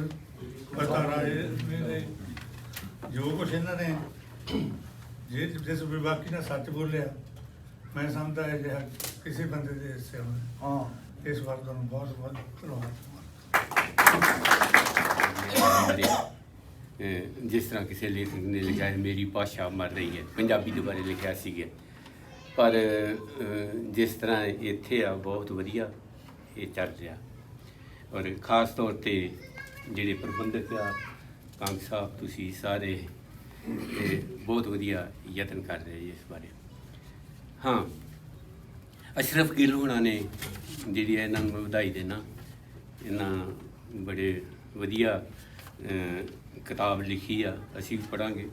ਪਤਾ ਰਾਏ ਨੇ ਜੋ ਕੁਛ ਇਹਨਾਂ ਨੇ ਜਿਸ ਵਿਭਾਗੀ ਨਾਲ ਸੱਚ ਬੋਲਿਆ, ਮੈਂ ਸਮਝਦਾ ਹੈ ਜੇ ਕਿਸੇ ਬੰਦੇ ਦੇ ਹਿੱਸੇ ਹੋਣ। ਹਾਂ, ਇਸ ਵਾਰ ਤੁਹਾਨੂੰ ਬਹੁਤ ਬਹੁਤ ਧੰਨਵਾਦ। ਜਿਸ ਤਰ੍ਹਾਂ ਕਿਸੇ ਲੇਖਕ ਨੇ ਲਿਖਿਆ ਮੇਰੀ ਭਾਸ਼ਾ ਮਰ ਰਹੀ ਹੈ, ਪੰਜਾਬੀ ਦੇ ਬਾਰੇ ਲਿਖਿਆ ਸੀਗਾ, ਪਰ ਜਿਸ ਤਰ੍ਹਾਂ ਇੱਥੇ ਆ ਬਹੁਤ ਵਧੀਆ ਇਹ ਚੱਲ ਰਿਹਾ। ਔਰ ਖ਼ਾਸ ਤੌਰ ਤੇ ਜਿਹੜੇ ਪ੍ਰਬੰਧਕ ਆ ਕੰਗ ਸਾਹਿਬ, ਤੁਸੀਂ ਸਾਰੇ ਬਹੁਤ ਵਧੀਆ ਯਤਨ ਕਰ ਰਹੇ ਜੀ ਇਸ ਬਾਰੇ। ਹਾਂ, ਅਸ਼ਰਫ ਗਿੱਲ ਹੋਣਾ ਨੇ ਜਿਹੜੀ ਇਹਨਾਂ ਨੂੰ ਵਧਾਈ ਦੇਣਾ, ਇਹਨਾਂ ਬੜੇ ਵਧੀਆ ਕਿਤਾਬ ਲਿਖੀ ਆ, ਅਸੀਂ ਵੀ ਪੜ੍ਹਾਂਗੇ।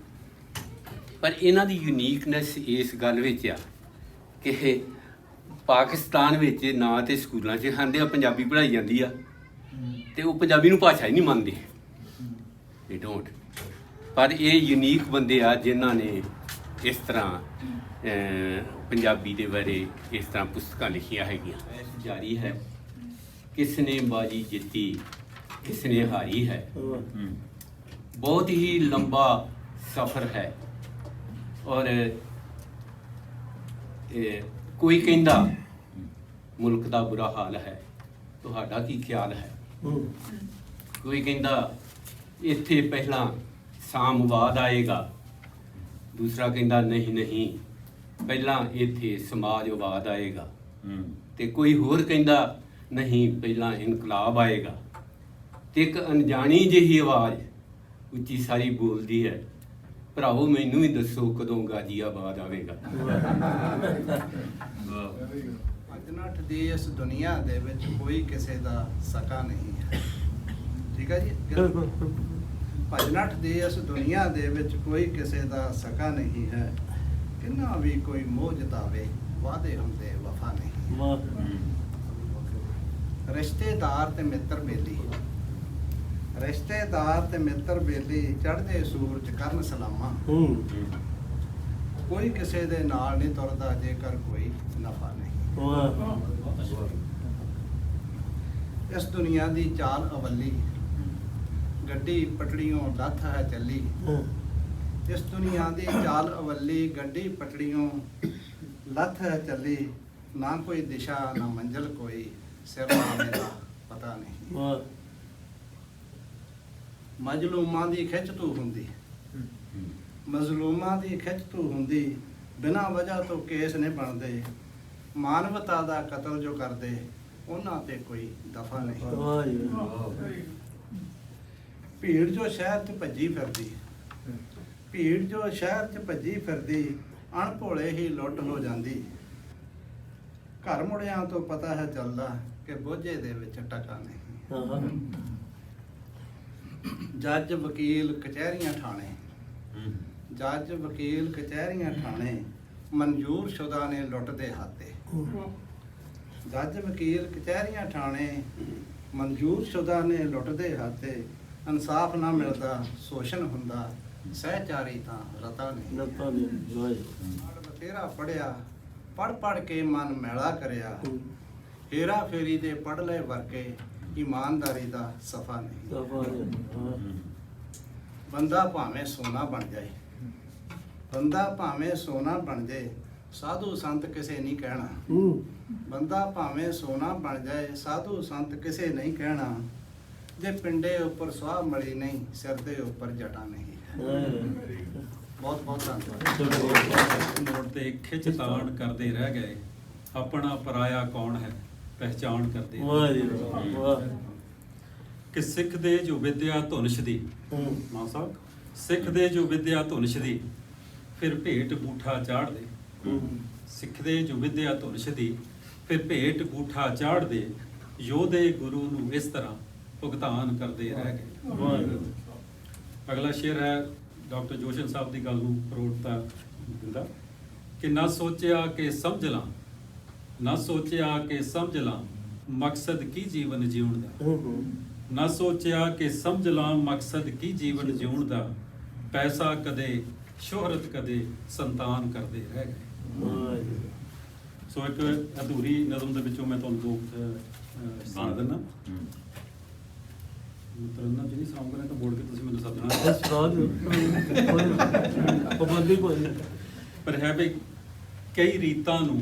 ਪਰ ਇਹਨਾਂ ਦੀ ਯੂਨੀਕਨੈਸ ਇਸ ਗੱਲ ਵਿੱਚ ਆ ਕਿ ਪਾਕਿਸਤਾਨ ਵਿੱਚ ਨਾ ਤੇ ਸਕੂਲਾਂ 'ਚ ਖਾਂਦੇ ਆ ਪੰਜਾਬੀ ਪੜ੍ਹਾਈ ਜਾਂਦੀ ਆ ਤੇ ਉਹ ਪੰਜਾਬੀ ਨੂੰ ਭਾਸ਼ਾ ਹੀ ਨਹੀਂ ਮੰਨਦੇ, ਦੇ ਡੋਂਟ। ਪਰ ਇਹ ਯੂਨੀਕ ਬੰਦੇ ਆ ਜਿਨ੍ਹਾਂ ਨੇ ਇਸ ਤਰ੍ਹਾਂ ਪੰਜਾਬੀ ਦੇ ਬਾਰੇ ਇਸ ਤਰ੍ਹਾਂ ਪੁਸਤਕਾਂ ਲਿਖੀਆਂ ਹੈਗੀਆਂ। ਜਾਰੀ ਹੈ, ਕਿਸ ਨੇ ਬਾਜੀ ਜਿੱਤੀ, ਕਿਸ ਨੇ ਹਾਰੀ ਹੈ। ਬਹੁਤ ਹੀ ਲੰਬਾ ਸਫ਼ਰ ਹੈ। ਔਰ ਕੋਈ ਕਹਿੰਦਾ ਮੁਲਕ ਦਾ ਬੁਰਾ ਹਾਲ ਹੈ, ਤੁਹਾਡਾ ਕੀ ਖਿਆਲ ਹੈ। ਕੋਈ ਕਹਿੰਦਾ ਇੱਥੇ ਪਹਿਲਾਂ ਸਾਮਵਾਦ ਆਏਗਾ, ਦੂਸਰਾ ਕਹਿੰਦਾ ਨਹੀਂ ਨਹੀਂ ਪਹਿਲਾਂ ਇੱਥੇ ਸਮਾਜਵਾਦ ਆਏਗਾ, ਤੇ ਕੋਈ ਹੋਰ ਕਹਿੰਦਾ ਨਹੀਂ ਪਹਿਲਾਂ ਇਨਕਲਾਬ ਆਏਗਾ। ਤੇ ਇੱਕ ਅਣਜਾਣੀ ਜਿਹੀ ਆਵਾਜ਼ ਉੱਚੀ ਸਾਰੀ ਬੋਲਦੀ ਹੈ, ਭਰਾਵੋ ਮੈਨੂੰ ਵੀ ਦੱਸੋ ਕਦੋਂ ਗਾਜ਼ੀਆਬਾਦ ਆਵੇਗਾ। ਭਜਨਠ ਦੀ ਇਸ ਦੁਨੀਆ ਦੇ ਵਿੱਚ ਕੋਈ ਕਿਸੇ ਦਾ ਸਕਾ ਨਹੀਂ ਹੈ। ਠੀਕ ਹੈ ਜੀ, ਭਜਨਠ ਦੀ ਇਸ ਦੁਨੀਆ ਦੇ ਵਿੱਚ ਕੋਈ ਕਿਸੇ ਦਾ ਸਕਾ ਨਹੀਂ ਹੈ। ਕਿੰਨਾ ਵੀ ਕੋਈ ਮੋਹ ਜਤਾਵੇ, ਵਾਅਦੇ ਹੁੰਦੇ ਵਫਾ ਨਹੀਂ। ਰਿਸ਼ਤੇਦਾਰ ਤੇ ਮਿੱਤਰ ਬੇਲੀ, ਰਿਸ਼ਤੇਦਾਰ ਤੇ ਮਿੱਤਰ ਬੇਲੀ, ਚੜ੍ਹਦੇ ਸੂਰਜ ਕਰਨ ਸਲਾਮਾਂ। ਕੋਈ ਕਿਸੇ ਦੇ ਨਾਲ ਨਹੀਂ ਤੁਰਦਾ ਜੇਕਰ ਕੋਈ ਨਫਾ ਨਹੀਂ। ਇਸ ਦੁਨੀਆ ਦੀ ਚਾਲ ਅਵੱਲੀ, ਗੱਡੀ ਪਟੜੀਓਂ ਲੱਥ ਹੈ ਚੱਲੀ। ਇਸ ਦੁਨੀਆ ਦੀ ਚਾਲ ਅਵੱਲੀ, ਗੱਡੀ ਪਟੜੀਓਂ ਲੱਥ ਹੈ ਚੱਲੀ। ਨਾ ਕੋਈ ਦਿਸ਼ਾ ਨਾ ਮੰਜ਼ਿਲ, ਕੋਈ ਸਿਰ ਨਾਲੇ ਦਾ ਪਤਾ ਨਹੀਂ। ਮਜ਼ਲੂਮਾਂ ਦੀ ਖਿੱਚ ਤੂੰ ਹੁੰਦੀ, ਮਜ਼ਲੂਮਾਂ ਦੀ ਖਿੱਚ ਤੂੰ ਹੁੰਦੀ। ਬਿਨਾਂ ਵਜ੍ਹਾ ਤੋਂ ਕੇਸ ਨੇ ਬਣਦੇ, ਮਾਨਵਤਾ ਦਾ ਕਤਲ ਜੋ ਕਰਦੇ, ਉਹਨਾਂ ਤੇ ਕੋਈ ਦਫਾ ਨਹੀਂ। ਭੀੜ ਜੋ ਸ਼ਹਿਰ 'ਚ ਭੱਜੀ ਫਿਰਦੀ, ਭੀੜ ਜੋ ਸ਼ਹਿਰ 'ਚ ਭੱਜੀ ਫਿਰਦੀ, ਅਣਭੋਲੇ ਹੀ ਲੁੱਟ ਹੋ ਜਾਂਦੀ। ਘਰ ਮੁੜਿਆਂ ਤੋਂ ਪਤਾ ਹੈ ਚੱਲਦਾ ਕਿ ਬੋਝੇ ਦੇ ਵਿੱਚ ਟਕਾ ਨਹੀਂ। ਜੱਜ ਵਕੀਲ ਕਚਹਿਰੀਆਂ ਠਾਣੇ, ਜੱਜ ਵਕੀਲ ਕਚਹਿਰੀਆਂ ਠਾਣੇ, ਮਨਜ਼ੂਰ ਸ਼ੁਦਾ ਨੇ ਲੁੱਟਦੇ ਹਾਤੇ। ਜੱਜ ਵਕੀਲ ਕਚਹਿਰੀਆਂ ਠਾਣੇ, ਮਨਜ਼ੂਰ ਸ਼ੁਦਾ ਨੇ ਲੁੱਟਦੇ ਹਾਤੇ। ਇਨਸਾਫ ਨਾ ਮਿਲਦਾ, ਸ਼ੋਸ਼ਣ ਹੁੰਦਾ, ਸਹਿਚਾਰੀ ਤਾਂ ਰਤਾ ਨਹੀਂ। ਬਥੇਰਾ ਪੜ੍ਹਿਆ, ਪੜ੍ਹ ਪੜ੍ਹ ਕੇ ਮਨ ਮੈਲਾ ਕਰਿਆ। ਹੇਰਾ ਫੇਰੀ ਦੇ ਪੜ੍ਹ ਲਏ ਵਰਕੇ, ਇਮਾਨਦਾਰੀ ਦਾ ਸਫਾ ਨਹੀਂ। ਬੰਦਾ ਭਾਵੇਂ ਸੋਨਾ ਬਣ ਜਾਏ, ਬੰਦਾ ਭਾਵੇਂ ਸੋਨਾ ਬਣ ਜਾਏ, ਸਾਧੂ ਸੰਤ ਕਿਸੇ ਨਹੀਂ ਕਹਿਣਾ ਬੰਦਾ ਭਾਵੇਂ ਸੋਨਾ ਬਣ ਜਾਏ ਸਾਧੂ ਸੰਤ ਕਿਸੇ ਨਹੀਂ ਕਹਿਣਾ ਜੇ ਪਿੰਡੇ ਉੱਪਰ ਸੁਆਹ ਮਲੀ ਨਹੀਂ ਸਿਰ ਦੇ ਉੱਪਰ ਜਟਾ ਨਹੀਂ ਬਹੁਤ ਬਹੁਤ ਧੰਨਵਾਦ। ਮੋੜ ਤੇ ਖਿੱਚਤਾਣ ਕਰਦੇ ਰਹਿ ਗਏ, ਆਪਣਾ ਪਰਾਇਆ ਕੌਣ ਹੈ ਪਹਿਚਾਣ ਕਰਦੇ ਵਾਹ ਜੀ ਵਾਹ। ਕਿ ਸਿੱਖ ਦੇ ਜੋ ਵਿਦਿਆ ਧੁਨਸ਼ ਦੀ, ਮਾਂ ਸਾਹਿਬ, ਸਿੱਖ ਦੇ ਜੋ ਵਿਦਿਆ ਧੁਨਸ਼ ਦੀ ਫਿਰ ਭੇਟ ਬੂਠਾ ਚਾੜਦੇ। ਸਿੱਖ ਦੇ ਜੋ ਵਿਦਿਆ ਧੁਨਸ਼ ਦੀ ਫਿਰ ਭੇਟ ਬੂਠਾ ਚਾੜਦੇ, ਯੋਧੇ ਗੁਰੂ ਨੂੰ ਇਸ ਤਰ੍ਹਾਂ ਭੁਗਤਾਨ ਕਰਦੇ ਰਹਿ ਗਏ। ਅਗਲਾ ਸ਼ੇਰ ਹੈ ਡਾਕਟਰ ਜੋਸ਼ਨ ਸਾਹਿਬ ਦੀ ਗੱਲ ਨੂੰ ਪ੍ਰੋੜਤਾ ਦਿੰਦਾ ਕਿ ਨਾ ਸੋਚਿਆ ਕਿ ਸਮਝ ਲਾਂ, ਨਾ ਸੋਚਿਆ ਕਿ ਸਮਝ ਲਾਂ ਮਕਸਦ ਕੀ ਜੀਵਨ ਜਿਉਣ ਦਾ, ਨਾ ਸੋਚਿਆ ਕਿ ਸਮਝ ਲਾਂ ਮਕਸਦ ਕੀ ਜੀਵਨ ਜਿਉਣ ਦਾ, ਪੈਸਾ ਕਦੇ ਸ਼ੋਹਰਤ ਕਦੇ ਸੰਤਾਨ ਕਰਦੇ ਰਹਿ ਗਏ। ਸੋ ਇੱਕ ਅਧੂਰੀ ਨਜ਼ਮ ਦੇ ਵਿੱਚੋਂ ਮੈਂ ਤੁਹਾਨੂੰ ਦੋ ਸੁਣਾ ਦਿੰਦਾ। ਤਰੰਨਾ ਜਿਹੜੀ ਸੁਣਾਉਂਗਾ ਤਾਂ ਬੋਲ ਕੇ ਤੁਸੀਂ ਮੈਨੂੰ ਸੱਦਣਾ। ਪਰ ਹੈ ਵੀ ਕਈ ਰੀਤਾਂ ਨੂੰ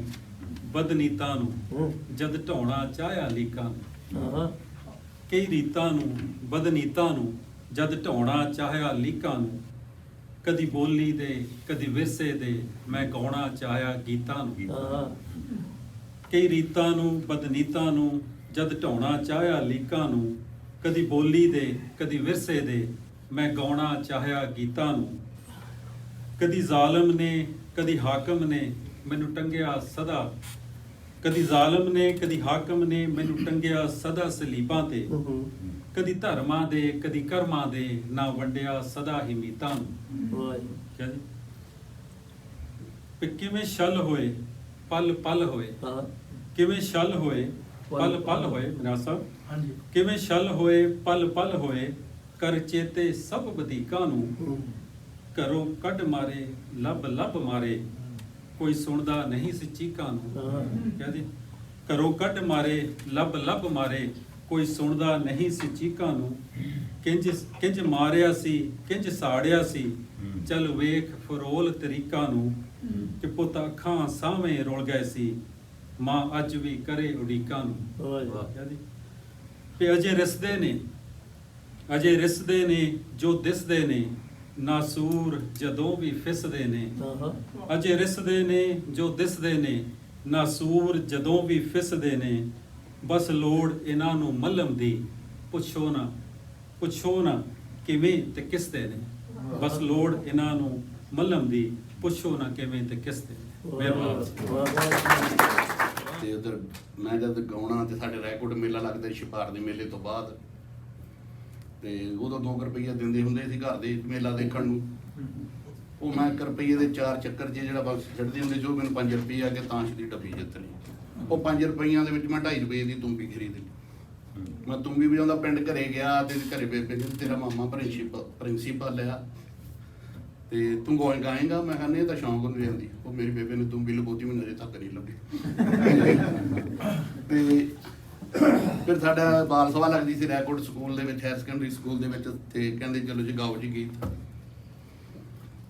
ਬਦਨੀਤਾਂ ਨੂੰ ਜਦ ਢਾਉਣਾ ਚਾਹਿਆ ਲੀਕਾਂ ਨੂੰ, ਕਈ ਰੀਤਾਂ ਨੂੰ ਬਦਨੀਤਾਂ ਨੂੰ ਜਦ ਢਾਉਣਾ ਚਾਹਿਆ ਲੀਕਾਂ ਨੂੰ, ਕਦੀ ਬੋਲੀ ਦੇ ਕਦੀ ਵਿਰਸੇ ਦੇ ਮੈਂ ਗਾਉਣਾ ਚਾਹਿਆ ਗੀਤਾਂ ਨੂੰ। ਕਈ ਰੀਤਾਂ ਨੂੰ ਬਦਨੀਤਾਂ ਨੂੰ ਜਦ ਢਾਉਣਾ ਚਾਹਿਆ ਲੀਕਾਂ ਨੂੰ, ਕਦੀ ਬੋਲੀ ਦੇ ਕਦੀ ਵਿਰਸੇ ਦੇ ਮੈਂ ਗਾਉਣਾ ਚਾਹਿਆ ਗੀਤਾਂ ਨੂੰ। ਕਦੀ ਜ਼ਾਲਮ ਨੇ ਕਦੀ ਹਾਕਮ ਨੇ ਮੈਨੂੰ ਟੰਗਿਆ ਸਦਾ, ਕਦੀ ਜ਼ਾਲਮ ਨੇ ਕਦੀ ਹਾਕਮ ਨੇ ਮੈਨੂੰ ਟੰਗਿਆ ਸਦਾ ਸਲੀਬਾਂ ਤੇ, ਕਦੀ ਧਰਮਾਂ ਦੇ ਕਦੀ ਕਰਮਾਂ ਦੇ ਨਾ ਵੰਡਿਆ ਸਦਾ ਹੀ ਮੀਤਾਂ ਨੂੰ। ਕਿਆ ਜੀ? ਕਿਵੇਂ ਛਲ ਹੋਏ ਪਲ ਪਲ ਹੋਏ, ਕਿਵੇਂ ਛਲ ਹੋਏ ਪਲ ਪਲ ਹੋਏ ਮਨਾ ਸਾਹਿਬ, ਕਿਵੇਂ ਛਲ ਹੋਏ ਪਲ ਪਲ ਹੋਏ ਕਰ ਚੇਤੇ ਸਭ ਵਧੀਕਾਂ ਨੂੰ, ਘਰੋਂ ਕੱਢ ਮਾਰੇ ਲੱਭ ਲੱਭ ਮਾਰੇ ਕੋਈ ਸੁਣਦਾ ਨਹੀਂ ਸੀ ਚੀਕਾਂ ਨੂੰ। ਕਹਿੰਦੇ ਘਰੋਂ ਕੱਢ ਮਾਰੇ ਲੱਭ ਲੱਭ ਮਾਰੇ ਕੋਈ ਸੁਣਦਾ ਨਹੀਂ ਸੀ ਚੀਕਾਂ ਨੂੰ, ਕਿੰਜ ਮਾਰਿਆ ਸੀ ਕਿੰਜ ਸਾੜਿਆ ਸੀ ਚੱਲ ਵੇਖ ਫਰੋਲ ਤਰੀਕਾਂ ਨੂੰ, ਕਿ ਪੁੱਤ ਅੱਖਾਂ ਸਾਹਵੇਂ ਰੁਲ ਗਏ ਸੀ ਮਾਂ ਅੱਜ ਵੀ ਕਰੇ ਉਡੀਕਾਂ ਨੂੰ। ਤੇ ਅਜੇ ਰਿਸਦੇ ਨੇ, ਅਜੇ ਰਿਸਦੇ ਨੇ ਜੋ ਦਿਸਦੇ ਨੇ, ਨਾਸੂਰ ਜਦੋਂ ਵੀ ਫਿਸਦੇ ਨੇ। ਅਜੇ ਰਿਸਦੇ ਨੇ ਜੋ ਦਿਸਦੇ ਨੇ, ਨਾਸੂਰ ਜਦੋਂ ਵੀ ਫਿਸਦੇ ਨੇ, ਬਸ ਲੋੜ ਇਹਨਾਂ ਨੂੰ ਮੱਲਮ ਦੀ ਪੁੱਛੋ ਨਾ ਕਿਵੇਂ ਤੇ ਕਿਸ ਦੇ ਨੇ, ਬਸ ਲੋੜ ਇਹਨਾਂ ਨੂੰ ਮੱਲਮ ਦੀ ਪੁੱਛੋ ਨਾ ਕਿਵੇਂ ਤੇ ਕਿਸ ਦੇ ਨੇ। ਮਿਹਰਬਾਨੀ। ਤੇ ਉਧਰ ਮੈਂ ਜਦ ਗਾਉਣਾ ਤੇ ਸਾਡੇ ਰੈਕੋਰਡ ਮੇਲਾ ਲੱਗਦਾ ਛਪਾਰ ਦੇ ਮੇਲੇ ਤੋਂ ਬਾਅਦ, ਤੇ ਉਦੋਂ 2 ਰੁਪਈਆ ਦਿੰਦੇ ਹੁੰਦੇ ਸੀ ਘਰ ਦੇ ਮੇਲਾ ਦੇਖਣ ਨੂੰ। ਉਹ ਮੈਂ 1 ਰੁਪਈਏ ਦੇ 4 ਚੱਕਰ ਜਿਹੜਾ ਬਸ ਛੱਡਦੇ ਹੁੰਦੇ ਸੀ, ਉਹ ਮੈਨੂੰ 5 ਰੁਪਏ ਆ ਕੇ ਤਾਂਸ਼ ਦੀ ਡੱਬੀ ਜਿੱਤਣੀ। ਉਹ 5 ਰੁਪਈਆਂ ਦੇ ਵਿੱਚ ਮੈਂ 2.5 ਰੁਪਏ ਦੀ ਤੂੰਬੀ ਖਰੀਦ ਲਈ। ਮੈਂ ਤੂੰਬੀ ਵਜਾਉਂਦਾ ਪਿੰਡ ਘਰੇ ਗਿਆ ਤੇ ਘਰੇ ਬੇਬੇ ਨੇ ਤੇਰਾ ਮਾਮਾ ਪ੍ਰਿੰਸੀਪਲ ਆ ਤੇ ਤੂੰ ਗਾਏਗਾ। ਮੈਂ ਕਹਿੰਦਾ ਇਹ ਤਾਂ ਸ਼ੌਂਕ ਨੂੰ ਜਾਂਦੀ। ਉਹ ਮੇਰੀ ਬੇਬੇ ਨੇ ਤੂੰਬੀ ਲਗੋਤੀ, ਮੈਨੂੰ ਅਜੇ ਤੱਕ ਨਹੀਂ ਲੱਗੀ। ਤੇ ਫਿਰ ਸਾਡਾ ਬਾਲ ਸਭਾ ਲੱਗਦੀ ਸੀ ਰੈਕੋਰਡ ਸਕੂਲ ਦੇ ਵਿੱਚ, ਹਾਇਰ ਸੈਕੰਡਰੀ ਸਕੂਲ ਦੇ ਵਿੱਚ, ਤੇ ਕਹਿੰਦੇ ਚਲੋ ਜੀ ਗਾਓ ਜੀ ਗੀਤ।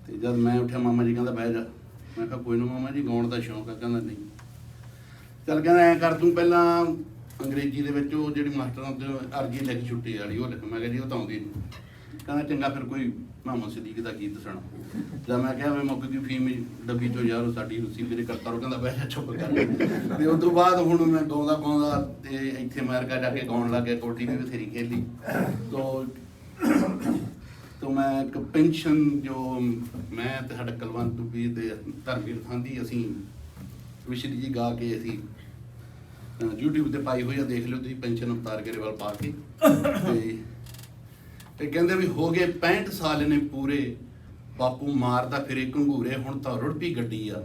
ਤੇ ਜਦ ਮੈਂ ਉੱਠਿਆ ਮਾਮਾ ਜੀ ਕਹਿੰਦਾ ਬਹਿ ਜਾ। ਮੈਂ ਕਿਹਾ ਕੋਈ ਨਾ ਮਾਮਾ ਜੀ, ਗਾਉਣ ਦਾ ਸ਼ੌਂਕ ਆ। ਕਹਿੰਦਾ ਨਹੀਂ। ਚੱਲ ਕਹਿੰਦਾ ਐਂ ਕਰ ਤੂੰ ਪਹਿਲਾਂ ਅੰਗਰੇਜ਼ੀ ਦੇ ਵਿੱਚ ਉਹ ਜਿਹੜੀ ਮਾਸਟਰਾਂ ਤੋਂ ਅਰਜੀ ਲਿਖ ਛੁੱਟੀ ਵਾਲੀ ਉਹ ਲਿਖ। ਮੈਂ ਕਿਹਾ ਜੀ ਉਹ ਤਾਂ ਆਉਂਦੀ ਨਹੀਂ। ਕਹਿੰਦਾ ਚੰਗਾ ਫਿਰ ਕੋਈ ਮੁਹੰਮਦ ਸਦੀਕ ਦਾ ਗੀਤ ਸੁਣਾ। ਜਦ ਮੈਂ ਕਿਹਾ ਮੈਂ ਮੁੱਕ ਗਈ ਫੀਮ ਡੱਬੀ ਚੋਂ ਯਾਰ ਸਾਡੀ ਰੁੱਸੀ ਮੇਰੇ ਕਰਤਾ। ਉਹ ਕਹਿੰਦਾ ਬਹਿ ਜਾ ਚੁੱਪ ਕਰ। ਤੇ ਉਸ ਤੋਂ ਬਾਅਦ ਹੁਣ ਮੈਂ ਗਾਉਂਦਾ ਤੇ ਇੱਥੇ ਅਮਰੀਕਾ ਜਾ ਕੇ ਗਾਉਣ ਲੱਗ ਗਿਆ। ਕੋਠੀ ਵੀ ਬਥੇਰੀ ਖੇਲੀ। ਤੋਂ ਮੈਂ ਇੱਕ ਪੈਨਸ਼ਨ ਜੋ ਮੈਂ ਤੇ ਸਾਡਾ ਕਲਵੰਤ ਵੀ ਤੇ ਧਰਮਵੀਰ ਖਾਂਦੀ ਅਸੀਂ ਵਿਸ਼ਰੀ ਜੀ ਗਾ ਕੇ ਅਸੀਂ YouTube ਤੇ ਪਾਈ ਹੋਈ ਆ, ਦੇਖ ਲਿਓ ਤੁਸੀਂ, ਪੈਨਸ਼ਨ ਅਵਤਾਰ ਗਰੇਵਾਲ ਪਾ ਕੇ। ਤੇ ਕਹਿੰਦੇ ਵੀ ਹੋ ਗਏ 65 ਸਾਲ ਨੇ ਪੂਰੇ, ਬਾਪੂ ਮਾਰਦਾ ਫਿਰੇ ਘੰਗੂਰੇ, ਹੁਣ ਤਾਂ ਰੁੜਪੀ ਗੱਡੀ ਆ,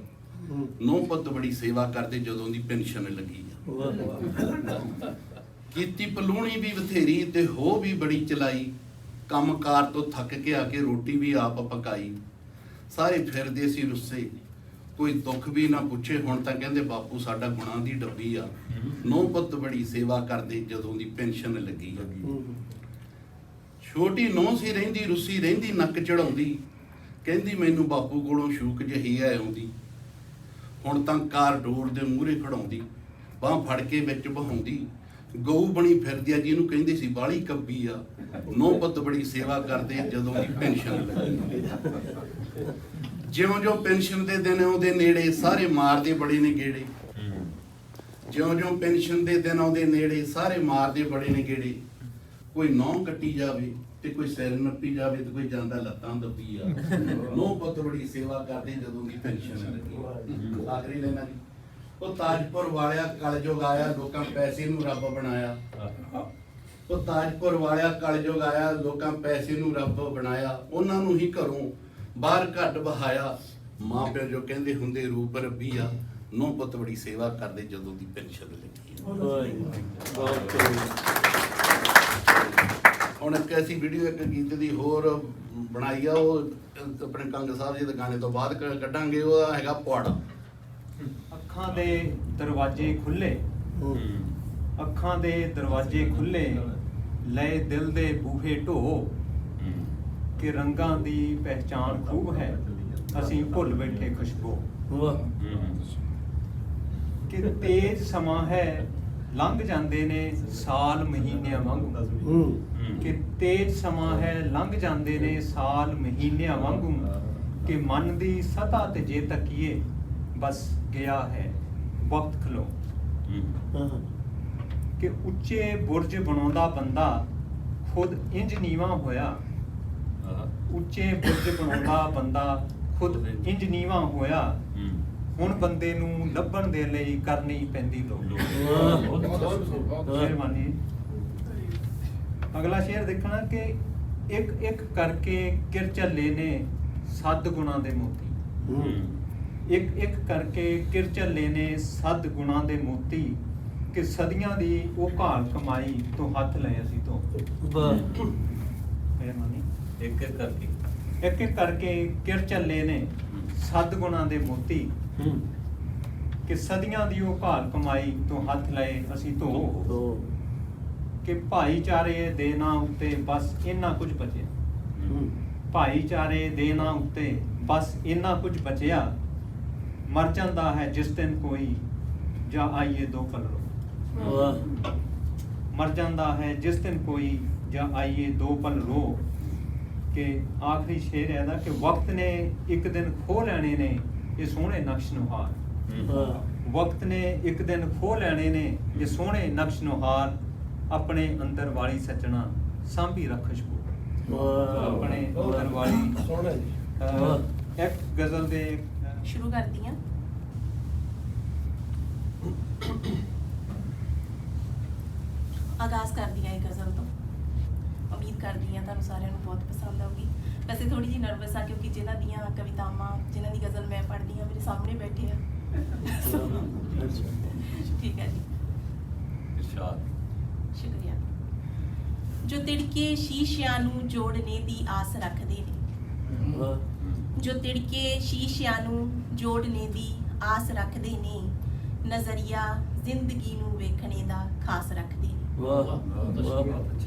ਨੌ ਪੁੱਤ ਬੜੀ ਸੇਵਾ ਕਰਦੇ ਜਦੋਂ ਦੀ ਪੈਨਸ਼ਨ ਲੱਗੀ ਆ। ਕੀਤੀ ਪਲੂਣੀ ਵੀ ਬਥੇਰੀ ਤੇ ਹੋ ਵੀ ਬੜੀ ਚਲਾਈ, ਕੰਮ ਕਾਰ ਤੋਂ ਥੱਕ ਕੇ ਆ ਕੇ ਰੋਟੀ ਵੀ ਆਪ ਪਕਾਈ, ਸਾਰੇ ਫਿਰਦੇ ਸੀ ਰੁੱਸੇ ਕੋਈ ਦੁੱਖ ਵੀ ਨਾ ਪੁੱਛੇ, ਹੁਣ ਤਾਂ ਕਹਿੰਦੇ ਬਾਪੂ ਸਾਡਾ ਗੁਣਾਂ ਦੀ ਡੱਬੀ ਆ, ਨੌ ਪੁੱਤ ਬੜੀ ਸੇਵਾ ਕਰਦੇ ਜਦੋਂ ਦੀ ਪੈਨਸ਼ਨ ਲੱਗੀ ਆ। ਛੋਟੀ ਨੌ ਸੀ ਰਹਿੰਦੀ ਰੁੱਸੀ ਰਹਿੰਦੀ ਨੱਕ ਚੜਾਉਂਦੀ, ਕਹਿੰਦੀ ਮੈਨੂੰ ਬਾਪੂ ਕੋਲੋਂ ਸ਼ੂਕ ਜਿਹੀ ਐ ਆਉਂਦੀ, ਹੁਣ ਤਾਂ ਕਾਰ ਡੋਰ ਦੇ ਮੂਹਰੇ ਖੜਾਉਂਦੀ, ਬਾਂਹ ਫੜ ਕੇ ਵਿੱਚ ਬਹਾਉਂਦੀ, ਗਊ ਬਣੀ ਫਿਰਦੀ ਆ ਜਿਹਨੂੰ ਕਹਿੰਦੇ ਸੀ ਬਾਹਲੀ ਕੱਬੀ ਆ, ਨੌ ਪੁੱਤ ਬੜੀ ਸੇਵਾ ਕਰਦੇ ਜਦੋਂ ਦੀ ਪੈਨਸ਼ਨ ਲੱਗੀ। ਜਿਉਂ-ਜਿਉਂ ਪੈਨਸ਼ਨ ਦੇ ਦਿਨ ਆਉਂਦੇ ਨੇੜੇ ਸਾਰੇ ਮਾਰਦੇ ਬੜੇ ਨੇ ਗੇੜੇ, ਜਿਉਂ-ਜਿਉਂ ਪੈਨਸ਼ਨ ਦੇ ਦਿਨ ਆਉਂਦੇ ਨੇੜੇ ਸਾਰੇ ਮਾਰਦੇ ਬੜੇ ਨੇ ਗੇੜੇ। ਕੋਈ ਨਹੁੰ ਕੱਟੀ ਜਾਵੇ ਤੇ ਕੋਈ ਸਿਰ ਨੱਪੀ ਜਾਵੇ ਤੇ ਕੋਈ ਜਾਂਦਾ ਲੱਤਾਂ ਦੱਬੀ ਆ, ਨੌ ਪੁੱਤ ਬੜੀ ਸੇਵਾ ਕਰਦੇ ਜਦੋਂ ਦੀ ਪੈਨਸ਼ਨ ਲੱਗੀ। ਆਖਰੀ ਲੈਣਾ ਜੀ, ਉਹ ਤਾਜਪੁਰ ਵਾਲਿਆ ਕਲਯੁਗ ਆਇਆ ਲੋਕਾਂ ਪੈਸੇ ਨੂੰ ਰੱਬ ਬਣਾਇਆ, ਉਹ ਤਾਜਪੁਰ ਵਾਲਿਆ ਕਲਯੁਗ ਆਇਆ ਲੋਕਾਂ ਪੈਸੇ ਨੂੰ ਰੱਬ ਬਣਾਇਆ, ਉਹਨਾਂ ਨੂੰ ਹੀ ਘਰੋਂ ਬਾਹਰ ਘੱਟ ਬਹਾਇਆ। ਮਾਂ ਪਿਓ ਜੋ ਕਹਿੰਦੇ ਹੁੰਦੇ ਰੂਪ ਰੱਬੀ ਆ, ਨੌ ਪੁੱਤ ਬੜੀ ਸੇਵਾ ਕਰਦੇ ਜਦੋਂ ਦੀ ਪੈਨਸ਼ਨ ਲੱਗੀ। ਹੁਣ ਇੱਕ ਐਸੀ ਵੀਡੀਓ ਇੱਕ ਗੀਤ ਦੀ ਹੋਰ ਬਣਾਈ ਆ, ਉਹ ਆਪਣੇ ਕੰਗ ਸਾਹਿਬ ਜੀ ਦੇ ਗਾਣੇ ਤੋਂ ਬਾਅਦ ਕੱਢਾਂਗੇ। ਉਹਦਾ ਹੈਗਾ ਪੁਆੜਾ। ਅੱਖਾਂ ਦੇ ਦਰਵਾਜ਼ੇ ਖੁੱਲੇ, ਅੱਖਾਂ ਦੇ ਦਰਵਾਜ਼ੇ ਖੁੱਲੇ, ਲਏ ਦਿਲ ਦੇ ਬੂਹੇ ਢੋ, ਕਿ ਰੰਗਾਂ ਦੀ ਪਹਿਚਾਣ ਖੂਬ ਹੈ, ਅਸੀਂ ਭੁੱਲ ਬੈਠੇ ਖੁਸ਼ਬੂ। ਕਿ ਤੇਜ਼ ਸਮਾਂ ਹੈ ਲੰਘ ਜਾਂਦੇ ਨੇ ਸਾਲ ਮਹੀਨਿਆਂ ਵਾਂਗੂ, ਕਿ ਤੇਜ਼ ਸਮਾਂ ਹੈ ਲੰਘ ਜਾਂਦੇ ਨੇ ਸਾਲ ਮਹੀਨਿਆਂ ਵਾਂਗੂ, ਕਿ ਮਨ ਦੀ ਸਤ੍ਹਾ ਤੇ ਜੇ ਤੱਕੀਏ ਬਸ ਗਿਆ ਹੈ ਵਕਤ ਖਲੋ। ਕਿ ਉੱਚੇ ਬੁਰਜ ਬਣਾਉਂਦਾ ਬੰਦਾ ਖੁਦ ਇੰਜ ਨੀਵਾਂ ਹੋਇਆ, ਉੱਚੇ ਬੁਰਜ ਬਣਾਉਂਦਾ ਬੰਦਾ ਖੁਦ ਇੰਜ ਨੀਵਾਂ ਹੋਇਆ, ਹੁਣ ਬੰਦੇ ਨੂੰ ਲੱਭਣ ਦੇ ਲਈ ਕਰਨੀ ਪੈਂਦੀ ਲੋੜ। ਮਿਹਰਬਾਨੀ। ਅਗਲਾ ਸ਼ੇਰ ਦੇਖਣਾ ਕਿ ਇੱਕ ਇੱਕ ਕਰਕੇ ਕਿਰਚੱਲੇ ਨੇ ਸੱਤ ਗੁਣਾਂ ਦੇ ਮੋਤੀ, ਇੱਕ ਇੱਕ ਕਰਕੇ ਕਿਰਚੱਲੇ ਨੇ ਸੱਤ ਗੁਣਾਂ ਦੇ ਮੋਤੀ, ਕਿ ਸਦੀਆਂ ਦੀ ਉਹ ਘਾਲ ਕਮਾਈ ਤੋਂ ਹੱਥ ਲਏ ਅਸੀਂ ਤੋਂ। ਮਿਹਰਬਾਨੀ। ਇੱਕ ਇੱਕ ਕਰਕੇ ਕਿਰਚੱਲੇ ਨੇ ਸੱਤ ਗੁਣਾਂ ਦੇ ਮੋਤੀ, ਕਿ ਸਦੀਆਂ ਦੀ ਉਹ ਘਾਲ ਕਮਾਈ ਤੋਂ ਹੱਥ ਲਏ ਅਸੀਂ ਧੋ। ਕਿ ਭਾਈਚਾਰੇ ਦੇ ਨਾਂ ਉੱਤੇ ਬਸ ਇੰਨਾ ਕੁਝ ਬਚਿਆ, ਭਾਈਚਾਰੇ ਦੇ ਨਾਂ ਉੱਤੇ ਬਸ ਇੰਨਾ ਕੁਝ ਬਚਿਆ, ਮਰ ਜਾਂਦਾ ਹੈ ਜਿਸ ਦਿਨ ਕੋਈ ਜਾਂ ਆਈਏ ਦੋ ਪਲ ਰੋ। ਮਰ ਜਾਂਦਾ ਹੈ ਜਿਸ ਦਿਨ ਕੋਈ ਜਾਂ ਆਈਏ ਦੋ ਪਲ ਰੋ। ਕਿ ਆਖਰੀ ਸ਼ੇਰ ਹੈ ਇਹਦਾ ਕਿ ਵਕਤ ਨੇ ਇੱਕ ਦਿਨ ਖੋਹ ਲੈਣੇ ਨੇ ਇਹ ਸੋਹਣੇ ਨਕਸ਼ ਨੁਹਾਰ, ਵਕਤ ਨੇ ਇੱਕ ਦਿਨ ਖੋਹ ਲੈਣੇ ਨੇ ਇਹ ਸੋਹਣੇ ਨਕਸ਼ ਨੁਹਾਰ, ਆਪਣੇ ਅੰਦਰ ਵਾਲੀ ਸੱਜਣਾ ਸਾਂਭੀ ਰੱਖ ਖੁਸ਼ਬੂ। ਆਪਣੇ ਅੰਦਰ ਵਾਲੀ ਇੱਕ ਗਜ਼ਲ ਦੇ ਸ਼ੁਰੂ ਕਰਦੀ ਹਾਂ। ਆਗਾਜ਼ ਕਰਦੀ ਹਾਂ ਇਹ ਗਜ਼ਲ ਤੋਂ। ਉਮੀਦ ਕਰਦੀ ਹਾਂ ਤੁਹਾਨੂੰ ਸਾਰਿਆਂ ਨੂੰ ਬਹੁਤ ਪਸੰਦ ਆਊਗੀ। ਵੈਸੇ ਥੋੜੀ ਜਿਹੀ ਨਰਵਸ ਆ ਕਿਉਂਕਿ ਜਿਨ੍ਹਾਂ ਦੀਆਂ ਕਵਿਤਾਵਾਂ, ਜਿਨ੍ਹਾਂ ਦੀ ਗਜ਼ਲ ਮੈਂ ਪੜ੍ਹਦੀ ਹਾਂ ਮੇਰੇ ਸਾਹਮਣੇ ਬੈਠੇ ਆ। ਠੀਕ ਹੈ ਜੀ। ਇਰਸ਼ਾਦ। ਸ਼ੁਕਰੀਆ। ਜੋ ਤਿੜਕੇ ਸ਼ੀਸ਼ਿਆਂ ਨੂੰ ਜੋੜਨੇ ਦੀ ਆਸ ਰੱਖਦੇ ਨੇ, ਜੋ ਤਿੜਕੇ ਸ਼ੀਸ਼ਿਆਂ ਨੂੰ ਜੋੜਨੇ ਦੀ ਆਸ ਰੱਖਦੇ ਨੇ, ਨਜ਼ਰੀਆ ਜ਼ਿੰਦਗੀ ਨੂੰ ਵੇਖਣੇ ਦਾ ਖਾਸ ਰੱਖਦੇ ਨੇ।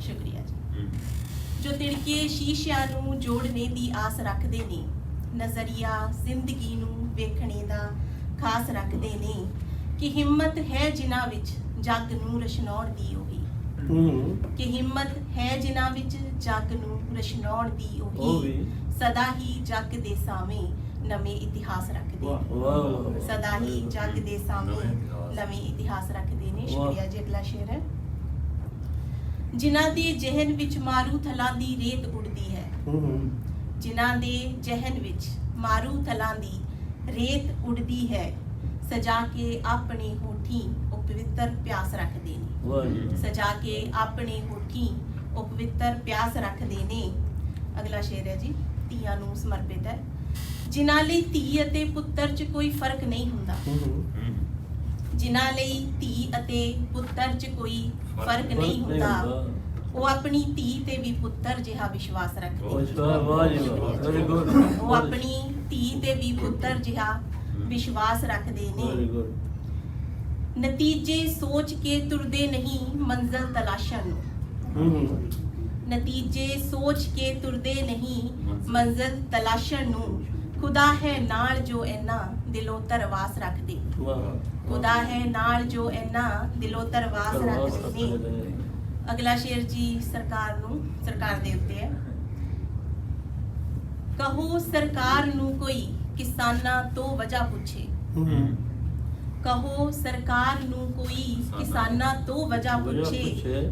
ਸ਼ੁਕਰੀਆ ਜੀ। ਜੋ ਤਿੜਕੇ ਸ਼ੀਸ਼ਿਆਂ ਨੂੰ ਜੋੜਨੇ ਦੀ ਆਸ ਰੱਖਦੇ ਨੇ, ਨਜ਼ਰੀਆ ਜ਼ਿੰਦਗੀ ਨੂੰ ਵੇਖਣੇ ਦਾ ਖਾਸ ਰੱਖਦੇ ਨੇ, ਕਿ ਹਿੰਮਤ ਹੈ ਜਿਨ੍ਹਾਂ ਵਿੱਚ ਜੱਗ ਨੂੰ ਰਸ਼ਨਾਉਣ ਦੀ ਉਹੀ, ਕਿ ਹਿੰਮਤ ਹੈ ਜਿਨ੍ਹਾਂ ਵਿੱਚ ਜੱਗ ਨੂੰ ਰਸ਼ਨਾਉਣ ਦੀ ਉਹੀ, ਸਦਾ ਹੀ ਜੱਗ ਦੇ ਸਾਹਮਣੇ ਨਵੇਂ ਇਤਿਹਾਸ ਰੱਖਦੇ ਨੇ, ਸਦਾ ਹੀ ਜੱਗ ਦੇ ਸਾਹਮਣੇ ਨਵੇਂ ਇਤਿਹਾਸ ਰੱਖਦੇ ਨੇ। ਸ਼ੁਕਰੀਆ ਜੀ। ਅਗਲਾ ਸ਼ੇਰ ਹੈ। ਜਿਨ੍ਹਾਂ ਦੇ ਜਿਹਨ ਵਿੱਚ ਮਾਰੂਥਲਾਂ ਦੀ ਰੇਤ ਉੱਡਦੀ ਹੈ, ਜਿਨ੍ਹਾਂ ਦੇ ਜਿਹਨ ਵਿੱਚ ਮਾਰੂਥਲਾਂ ਦੀ ਰੇਤ ਉੱਡਦੀ ਹੈ, ਸਜਾ ਕੇ ਆਪਣੇ ਹੋਠੀਂ ਉਹ ਪਵਿੱਤਰ ਪਿਆਸ ਰੱਖਦੇ ਨੇ, ਸਜਾ ਕੇ ਆਪਣੇ ਹੋਠੀਂ ਉਹ ਪਵਿੱਤਰ ਪਿਆਸ ਰੱਖਦੇ ਨੇ। ਅਗਲਾ ਸ਼ੇਰ ਹੈ ਜੀ, ਧੀਆਂ ਨੂੰ ਸਮਰਪਿਤ ਹੈ। ਜਿਨ੍ਹਾਂ ਲਈ ਧੀ ਅਤੇ ਪੁੱਤਰ 'ਚ ਕੋਈ ਫਰਕ ਨਹੀਂ ਹੁੰਦਾ, ਜਿਨ੍ਹਾਂ ਲਈ ਧੀ ਅਤੇ ਪੁੱਤਰ 'ਚ ਕੋਈ ਫਰਕ ਨਹੀਂ ਹੁੰਦਾ, ਉਹ ਆਪਣੀ ਧੀ ਤੇ ਵੀ ਪੁੱਤਰ ਜਿਹਾ ਵਿਸ਼ਵਾਸ ਰੱਖਦੇ ਨੇ, ਉਹ ਆਪਣੀ ਧੀ ਤੇ ਵੀ ਪੁੱਤਰ ਜਿਹਾ ਵਿਸ਼ਵਾਸ ਰੱਖਦੇ ਨੇ। ਨਤੀਜੇ ਸੋਚ ਕੇ ਤੁਰਦੇ ਨਹੀਂ ਮੰਜ਼ਿਲ ਤਲਾਸ਼ਣ ਨੂੰ, ਨਤੀਜੇ ਸੋਚ ਕੇ ਤੁਰਦੇ ਨਹੀਂ ਮੰਜ਼ਿਲ ਤਲਾਸ਼ਣ ਨੂੰ, खुदा है नाल जो इन्ना दिलों तरवास रखदे खुदा है नाल जो इन्ना दिलों तरवास रखदे ने। अगला शेर जी सरकार दे उत्ते है। कहो सरकार नू कोई किसाना तो वजह पूछे कहो सरकार नू कोई किसाना तो वजह पूछे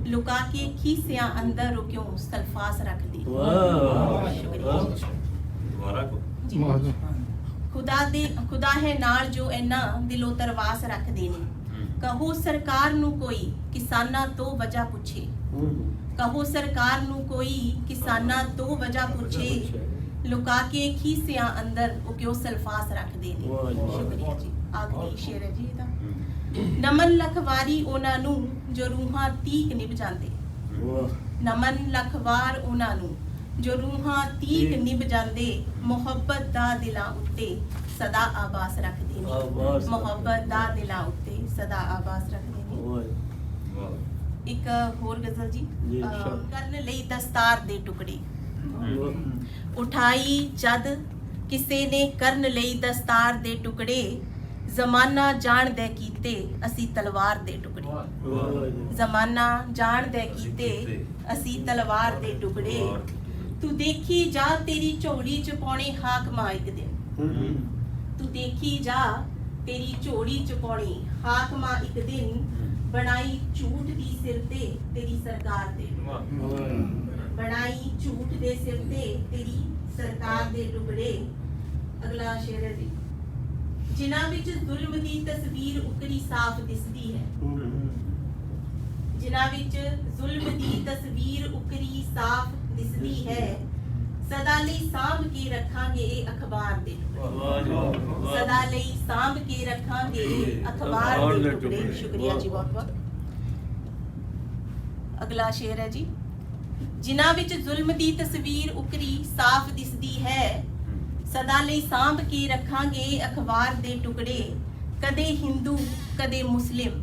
लुका के खीसियां अंदर क्यों सल्फास रख दी। खुदा है नाल जो इन्ना दिलों तरवास रख देने। कहो सरकार नू कोई किसाना तो वजह पूछे कहो सरकार नू कोई किसाना तो वजह पूछे लुका के खीसियां अंदर क्यों सल्फास रख देने। शुक्रिया जी। आखिरी शेर है जी ਇਹਦਾ। नमन लखवारी ਉਹਨਾਂ ਨੂੰ ਜੋ ਰੂਹਾਂ ਤੀਕ ਨਿਭ ਜਾਂਦੇ ਨਮਨ ਲਖਵਾਰ ਉਹਨਾਂ ਨੂੰ ਜੋ ਰੂਹਾਂ ਤੀਕ ਨਿਭ ਜਾਂਦੇ ਮੁਹੱਬਤ ਦਾ ਦਿਲਾਂ ਉੱਤੇ ਸਦਾ ਆਬਾਸ ਰੱਖਦੇ ਨੇ ਮੁਹੱਬਤ ਦਾ ਦਿਲਾਂ ਉੱਤੇ ਸਦਾ ਆਬਾਸ ਰੱਖਦੇ ਨੇ। ਇੱਕ ਹੋਰ ਗਜ਼ਲ ਜੀ ਕਰਨ ਲਈ ਦਸਤਾਰ ਦੇ ਟੁਕੜੇ ਉਠਾਈ ਜਦ ਕਿਸੇ ਨੇ ਕਰਨ ਲਈ ਦਸਤਾਰ ਦੇ ਟੁਕੜੇ ਜ਼ਮਾਨਾ ਜਾਣਦੇ ਕੀਤੇ ਅਸੀਂ ਤਲਵਾਰ ਦੇ ਟੁਕੜੇ ਜ਼ਮਾਨਾ ਜਾਣਦੇ ਕੀਤੇ ਅਸੀਂ ਤਲਵਾਰ ਦੇ ਟੁਕੜੇ ਤੂੰ ਦੇਖੀ ਜਾ ਤੇਰੀ ਝੋਲੀ ਚ ਪਾਉਣੇ ਹਾਕਮਾਂ ਇੱਕ ਦਿਨ ਤੂੰ ਦੇਖੀ ਜਾ ਤੇਰੀ ਝੋਲੀ ਚ ਪਾਉਣੇ ਹਾਕਮਾਂ ਇੱਕ ਦਿਨ ਬਣਾਈ ਝੂਠ ਦੀ ਸਿਰ ਤੇ ਤੇਰੀ ਸਰਕਾਰ ਦੇ ਬਣਾਈ ਝੂਠ ਦੇ ਸਿਰ ਤੇ ਤੇਰੀ ਸਰਕਾਰ ਦੇ ਟੁਕੜੇ। ਅਗਲਾ ਸ਼ੇਰ ਹੈ ਜੀ। ਜਿਨ੍ਹਾਂ ਵਿੱਚ ਜ਼ੁਲਮ ਦੀ ਤਸਵੀਰ ਉਕਰੀ ਸਾਫ਼ ਦਿਸਦੀ ਹੈ ਜਿਨ੍ਹਾਂ ਵਿੱਚ ਜ਼ੁਲਮ ਦੀ ਤਸਵੀਰ ਉਕਰੀ ਸਾਫ਼ ਦਿਸਦੀ ਹੈ ਸਦਾ ਲਈ ਸਾਂਭ ਕੇ ਰੱਖਾਂਗੇ ਇਹ ਅਖਬਾਰ ਦੇ ਟੁਕੜੇ ਸਦਾ ਲਈ ਸਾਂਭ ਕੇ ਰੱਖਾਂਗੇ ਇਹ ਅਖਬਾਰ ਦੇ ਟੁਕੜੇ। ਸ਼ੁਕਰੀਆ ਜੀ ਬਹੁਤ ਬਹੁਤ। ਅਗਲਾ ਸ਼ੇਰ ਹੈ ਜੀ। ਜਿਨ੍ਹਾਂ ਵਿੱਚ ਜ਼ੁਲਮ ਦੀ ਤਸਵੀਰ ਉਕਰੀ ਸਾਫ਼ ਦਿਸਦੀ ਹੈ ਸਦਾ ਲਈ ਸਾਂਭ ਕੇ ਰੱਖਾਂਗੇ ਅਖਬਾਰ ਦੇ ਟੁਕੜੇ ਕਦੇ ਹਿੰਦੂ ਕਦੇ ਮੁਸਲਿਮ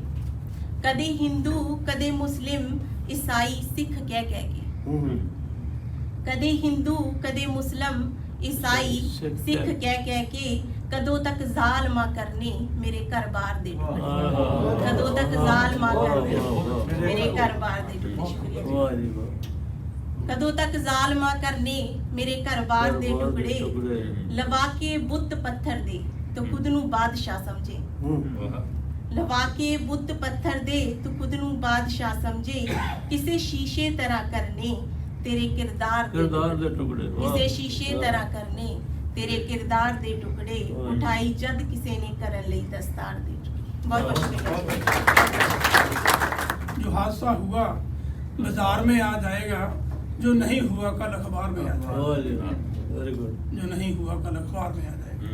ਕਦੇ ਹਿੰਦੂ ਕਦੇ ਮੁਸਲਿਮ ਈਸਾਈ ਸਿੱਖ ਕਹਿ ਕੇ ਕਦੇ ਹਿੰਦੂ ਕਦੇ ਮੁਸਲਮ ਈਸਾਈ ਸਿੱਖ ਕਹਿ ਕੇ ਕਦੋਂ ਤੱਕ ਜ਼ਾਲਮਾ ਕਰਨੇ ਮੇਰੇ ਘਰ-ਬਾਰ ਦੇ ਟੁਕੜੇ ਕਦੋਂ ਤੱਕ ਜ਼ਾਲਮਾ ਕਰਨੇ ਮੇਰੇ ਘਰ-ਬਾਰ ਦੇ ਟੁਕੜੇ। ਸ਼ੁਕਰੀਆ ਜੀ। कदों तक जालमा करने मेरे घर-बार दे टुकड़े लवा के बुत पत्थर दे तो खुद नू बादशाह समझे लवा के बुत पत्थर दे तो खुद नू बादशाह समझे किसे शीशे तरह करने तेरे किरदार दे टुकड़े किसे शीशे तरह करने तेरे किरदार दे टुकड़े उठाई जद किसे ने करन लई दस्तार दे टुकड़े। बहुत शुक्रिया। जो हादसा हुआ बाजार में आ जाएगा जो नहीं हुआ कल अखबार में आ जाएगा जो नहीं हुआ कल अखबार में आ जाएगा।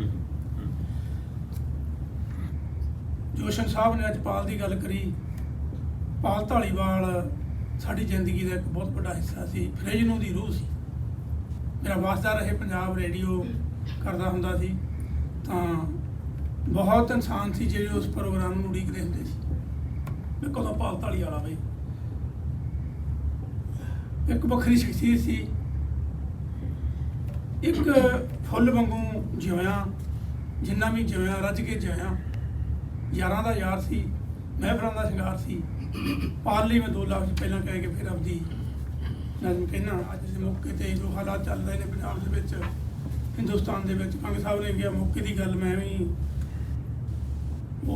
ਜੋਸ਼ਨ ਸਾਹਿਬ ਨੇ ਅੱਜ ਪਾਲ ਦੀ ਗੱਲ ਕਰੀ। ਪਾਲ ਢਾਲੀਵਾਲ ਸਾਡੀ ਜ਼ਿੰਦਗੀ ਦਾ ਇੱਕ ਬਹੁਤ ਵੱਡਾ ਹਿੱਸਾ ਸੀ। ਫਰਿੱਜ ਨੂੰ ਦੀ ਰੂਹ ਸੀ। ਮੇਰਾ ਵਾਸਤਾ ਰਹੇ ਪੰਜਾਬ ਰੇਡੀਓ ਕਰਦਾ ਹੁੰਦਾ ਸੀ ਤਾਂ ਬਹੁਤ ਇਨਸਾਨ ਸੀ ਜਿਹੜੇ ਉਸ ਪ੍ਰੋਗਰਾਮ ਨੂੰ ਉਡੀਕਦੇ ਹੁੰਦੇ ਸੀ ਵੀ ਕਦੋਂ ਪਾਲ ਢਾਲੀਵਾਲ ਆਵੇ। ਇੱਕ ਵੱਖਰੀ ਸ਼ਖਸੀਅਤ ਸੀ। ਇੱਕ ਫੁੱਲ ਵਾਂਗੂ ਜਿਉਇਆ ਜਿੰਨਾ ਵੀ ਜਿਉਇਆ ਰੱਜ ਕੇ ਜਿਉਇਆ। ਯਾਰਾਂ ਦਾ ਯਾਰ ਸੀ ਮਹਿਫਲਾਂ ਦਾ ਸ਼ਿੰਗਾਰ ਸੀ। ਪਾਲੀ ਮੈਂ 2 ਲੱਖ ਪਹਿਲਾਂ ਕਹਿ ਕੇ ਫਿਰ ਆਪਦੀ ਨਜ਼ਮ ਕਹਿਣਾ ਅੱਜ ਦੇ ਮੌਕੇ ਤੇ ਜੋ ਹਾਲਾਤ ਚੱਲ ਰਹੇ ਨੇ ਪੰਜਾਬ ਦੇ ਵਿੱਚ ਹਿੰਦੁਸਤਾਨ ਦੇ ਵਿੱਚ ਕੰਗ ਸਾਹਿਬ ਨੇ ਕਿਹਾ ਮੌਕੇ ਦੀ ਗੱਲ ਮੈਂ ਵੀ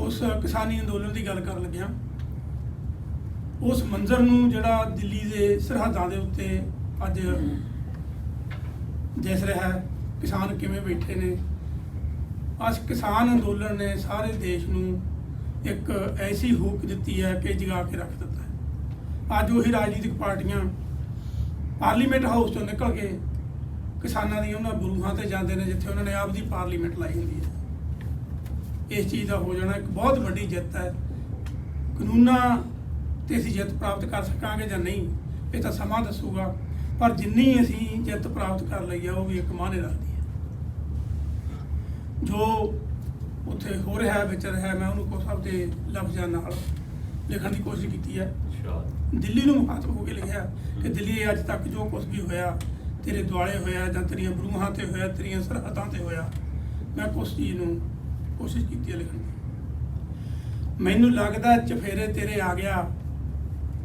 ਉਸ ਕਿਸਾਨੀ ਅੰਦੋਲਨ ਦੀ ਗੱਲ ਕਰਨ ਲੱਗਿਆ। ਉਸ ਮੰਜ਼ਰ ਨੂੰ ਜਿਹੜਾ ਦਿੱਲੀ ਦੇ ਸਰਹੱਦਾਂ ਦੇ ਉੱਤੇ ਅੱਜ ਦਿਸ ਰਿਹਾ ਹੈ ਕਿਸਾਨ ਕਿਵੇਂ ਬੈਠੇ ਨੇ। ਅੱਜ ਕਿਸਾਨ ਅੰਦੋਲਨ ਨੇ ਸਾਰੇ ਦੇਸ਼ ਨੂੰ ਇੱਕ ਐਸੀ ਹੂਕ ਦਿੱਤੀ ਹੈ ਕਿ ਜਗਾ ਕੇ ਰੱਖ ਦਿੱਤਾ ਹੈ। ਅੱਜ ਉਹੀ ਰਾਜਨੀਤਿਕ ਪਾਰਟੀਆਂ ਪਾਰਲੀਮੈਂਟ ਹਾਊਸ ਤੋਂ ਨਿਕਲ ਕੇ ਕਿਸਾਨਾਂ ਦੀਆਂ ਉਹਨਾਂ ਬਰੂਹਾਂ ਤੇ ਜਾਂਦੇ ਨੇ ਜਿੱਥੇ ਉਹਨਾਂ ਨੇ ਆਪਦੀ ਪਾਰਲੀਮੈਂਟ ਲਾਈ ਹੁੰਦੀ ਹੈ। ਇਸ ਚੀਜ਼ ਦਾ ਹੋ ਜਾਣਾ ਇੱਕ ਬਹੁਤ ਵੱਡੀ ਜਿੱਤ ਹੈ। ਕਾਨੂੰਨਾਂ ਤੇ ਅਸੀਂ ਜਿੱਤ ਪ੍ਰਾਪਤ ਕਰ ਸਕਾਂਗੇ ਜਾਂ ਨਹੀਂ ਇਹ ਤਾਂ ਸਮਾਂ ਦੱਸੂਗਾ ਪਰ ਜਿੰਨੀ ਅਸੀਂ ਜਿੱਤ ਪ੍ਰਾਪਤ ਕਰ ਲਈ ਆ ਉਹ ਵੀ ਇੱਕ ਮਾਅਨੇ ਰੱਖਦੀ ਹੈ। ਜੋ ਉੱਥੇ ਹੋ ਰਿਹਾ ਵਿਚ ਰਿਹਾ ਮੈਂ ਉਹਨੂੰ ਕੁਝ ਆਪਣੇ ਲਫ਼ਜ਼ਾਂ ਨਾਲ ਲਿਖਣ ਦੀ ਕੋਸ਼ਿਸ਼ ਕੀਤੀ ਹੈ। ਦਿੱਲੀ ਨੂੰ ਮੁਖਾਤਬ ਹੋ ਕੇ ਲਿਖਿਆ ਕਿ ਦਿੱਲੀ ਅੱਜ ਤੱਕ ਜੋ ਕੁਝ ਵੀ ਹੋਇਆ ਤੇਰੇ ਦੁਆਲੇ ਹੋਇਆ ਜਾਂ ਤੇਰੀਆਂ ਬਰੂਹਾਂ ਤੇ ਹੋਇਆ ਤੇਰੀਆਂ ਸਰਹੱਦਾਂ ਤੇ ਹੋਇਆ ਮੈਂ ਕੁਛ ਚੀਜ਼ ਨੂੰ ਕੋਸ਼ਿਸ਼ ਕੀਤੀ ਹੈ ਲਿਖਣ ਦੀ। ਮੈਨੂੰ ਲੱਗਦਾ ਚਫੇਰੇ ਤੇਰੇ ਆ ਗਿਆ,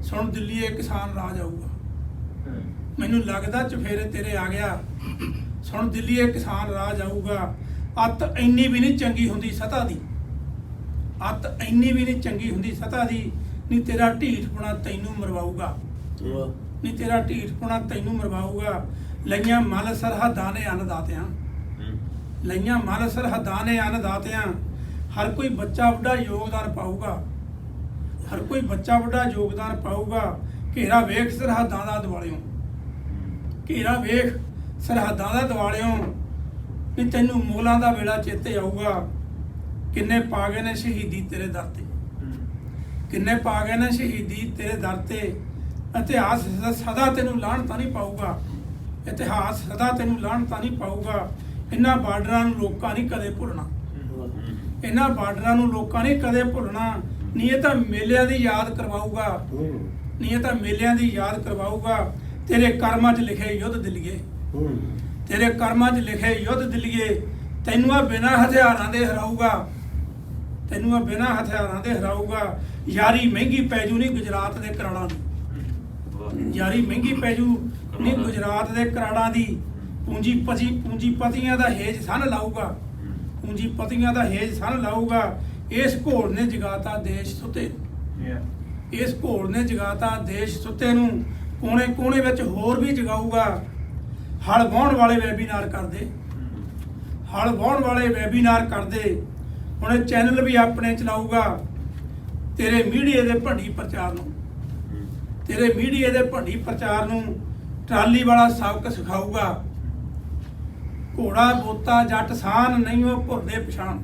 ਸੁਣ ਦਿੱਲੀਏ ਕਿਸਾਨ ਰਾਜ ਆਊਗਾ। ਮੈਨੂੰ ਲੱਗਦਾ ਚਫੇਰੇ ਤੇਰੇ ਆ ਗਿਆ, ਸੁਣ ਦਿੱਲੀਏ ਕਿਸਾਨ ਰਾਜ ਆਊਗਾ। ਅੱਤ ਇੰਨੀ ਵੀ ਨਹੀਂ ਚੰਗੀ ਹੁੰਦੀ ਸਤਾ ਦੀ, ਅੱਤ ਇੰਨੀ ਵੀ ਨਹੀਂ ਚੰਗੀ ਹੁੰਦੀ ਸਤਾ ਦੀ, ਨਹੀਂ ਤੇਰਾ ਢੀਠਪੁਣਾ ਤੈਨੂੰ ਮਰਵਾਊਗਾ, ਨਹੀਂ ਤੇਰਾ ਢੀਠਪੁਣਾ ਤੈਨੂੰ ਮਰਵਾਊਗਾ। ਲਈਆਂ ਮੱਲ ਸਰਹੱਦਾਂ ਨੇ ਅੰਨਦਾਤਿਆਂ, ਲਈਆਂ ਮੱਲ ਸਰਹੱਦਾਂ ਨੇ ਅੰਨਦਾਤਿਆਂ। ਹਰ ਕੋਈ ਬੱਚਾ ਵੱਡਾ ਯੋਗਦਾਨ ਪਾਊਗਾ, ਹਰ ਕੋਈ ਬੱਚਾ ਵੱਡਾ ਯੋਗਦਾਨ ਪਾਊਗਾ। ਘੇਰਾ ਵੇਖ ਸਰਹੱਦਾਂ ਦਾ ਦਿਵਾਲਿਓ, ਘੇਰਾ ਵੇਖ ਸਰਹੱਦਾਂ ਦਾ ਦਿਵਾਲਿਓ। ਵੀ ਤੈਨੂੰ ਮੁਗਲਾਂ ਦਾ ਵੇਲਾ ਚੇਤੇ ਆਊਗਾ। ਕਿੰਨੇ ਪਾ ਗਏ ਨੇ ਸ਼ਹੀਦੀ ਤੇਰੇ ਦਰ ਤੇ, ਕਿੰਨੇ ਪਾ ਗਏ ਨੇ ਸ਼ਹੀਦੀ ਤੇਰੇ ਦਰ ਤੇ। ਇਤਿਹਾਸ ਸਦਾ ਤੈਨੂੰ ਲਾਹਣਤਾਂ ਨਹੀਂ ਪਾਊਗਾ, ਇਤਿਹਾਸ ਸਦਾ ਤੈਨੂੰ ਲਾਹਣਤਾਂ ਨਹੀਂ ਪਾਊਗਾ। ਇਹਨਾਂ ਬਾਰਡਰਾਂ ਨੂੰ ਲੋਕਾਂ ਨਹੀਂ ਕਦੇ ਭੁੱਲਣਾ, ਇਹਨਾਂ ਬਾਰਡਰਾਂ ਨੂੰ ਲੋਕਾਂ ਨੇ ਕਦੇ ਭੁੱਲਣਾ। ਨਹੀਂ ਇਹ ਤਾਂ ਮੇਲਿਆਂ ਦੀ ਯਾਦ ਕਰਵਾਊਗਾ, ਨਹੀਂ ਇਹ ਤਾਂ ਮੇਲਿਆਂ ਦੀ ਯਾਦ ਕਰਵਾਊਗਾ। ਤੇਰੇ ਕਰਮਾਂ 'ਚ ਲਿਖੇ ਯੁੱਧ ਦਿੱਲੀਏ, ਤੇਰੇ ਕਰਮਾਂ 'ਚ ਲਿਖੇ ਯੁੱਧ ਦਿੱਲੀਏ। ਤੈਨੂੰ ਆ ਬਿਨਾਂ ਹਥਿਆਰਾਂ ਦੇ ਹਰਾਊਗਾ, ਤੈਨੂੰ ਆ ਬਿਨਾਂ ਹਥਿਆਰਾਂ ਦੇ ਹਰਾਊਗਾ। ਯਾਰੀ ਮਹਿੰਗੀ ਪੈ ਜੂ ਨਹੀਂ ਗੁਜਰਾਤ ਦੇ ਕਰਾੜਾਂ ਦੀ, ਯਾਰੀ ਮਹਿੰਗੀ ਪੈ ਜੂ ਨਹੀਂ ਗੁਜਰਾਤ ਦੇ ਕਰਾੜਾਂ ਦੀ। ਪੂੰਜੀਪਤੀਆਂ ਦਾ ਹੇਜ ਸੰਨ ਲਾਊਗਾ, ਪੂੰਜੀਪਤੀਆਂ ਦਾ ਹੇਜ ਸੰਨ ਲਾਊਗਾ। ਇਸ ਘੋਲ ਨੇ ਜਗਾਤਾ ਦੇਸ਼ ਸੁੱਤੇ, ਇਸ ਘੋਲ ਨੇ ਜਗਾਤਾ ਦੇਸ਼ ਸੁੱਤੇ ਨੂੰ। ਕੋਨੇ ਕੋਨੇ ਵਿੱਚ ਹੋਰ ਵੀ ਜਗਾਊਗਾ। ਹਲ ਵਾਹੁਣ ਵਾਲੇ ਵੈਬੀਨਾਰ ਕਰਦੇ, ਹਲ ਵਾਹੁਣ ਵਾਲੇ ਵੈਬੀਨਾਰ ਕਰਦੇ। ਹੁਣ ਇਹ ਚੈਨਲ ਵੀ ਆਪਣੇ ਚਲਾਊਗਾ। ਤੇਰੇ ਮੀਡੀਆ ਦੇ ਭੰਡੀ ਪ੍ਰਚਾਰ ਨੂੰ, ਤੇਰੇ ਮੀਡੀਆ ਦੇ ਭੰਡੀ ਪ੍ਰਚਾਰ ਨੂੰ ਟਰਾਲੀ ਵਾਲਾ ਸਬਕ ਸਿਖਾਊਗਾ। ਘੋੜਾ ਬੋਤਾ ਜੱਟ ਸਾਨ ਨਹੀਂ ਉਹ ਭੁੱਲਦੇ ਪਛਾਣ,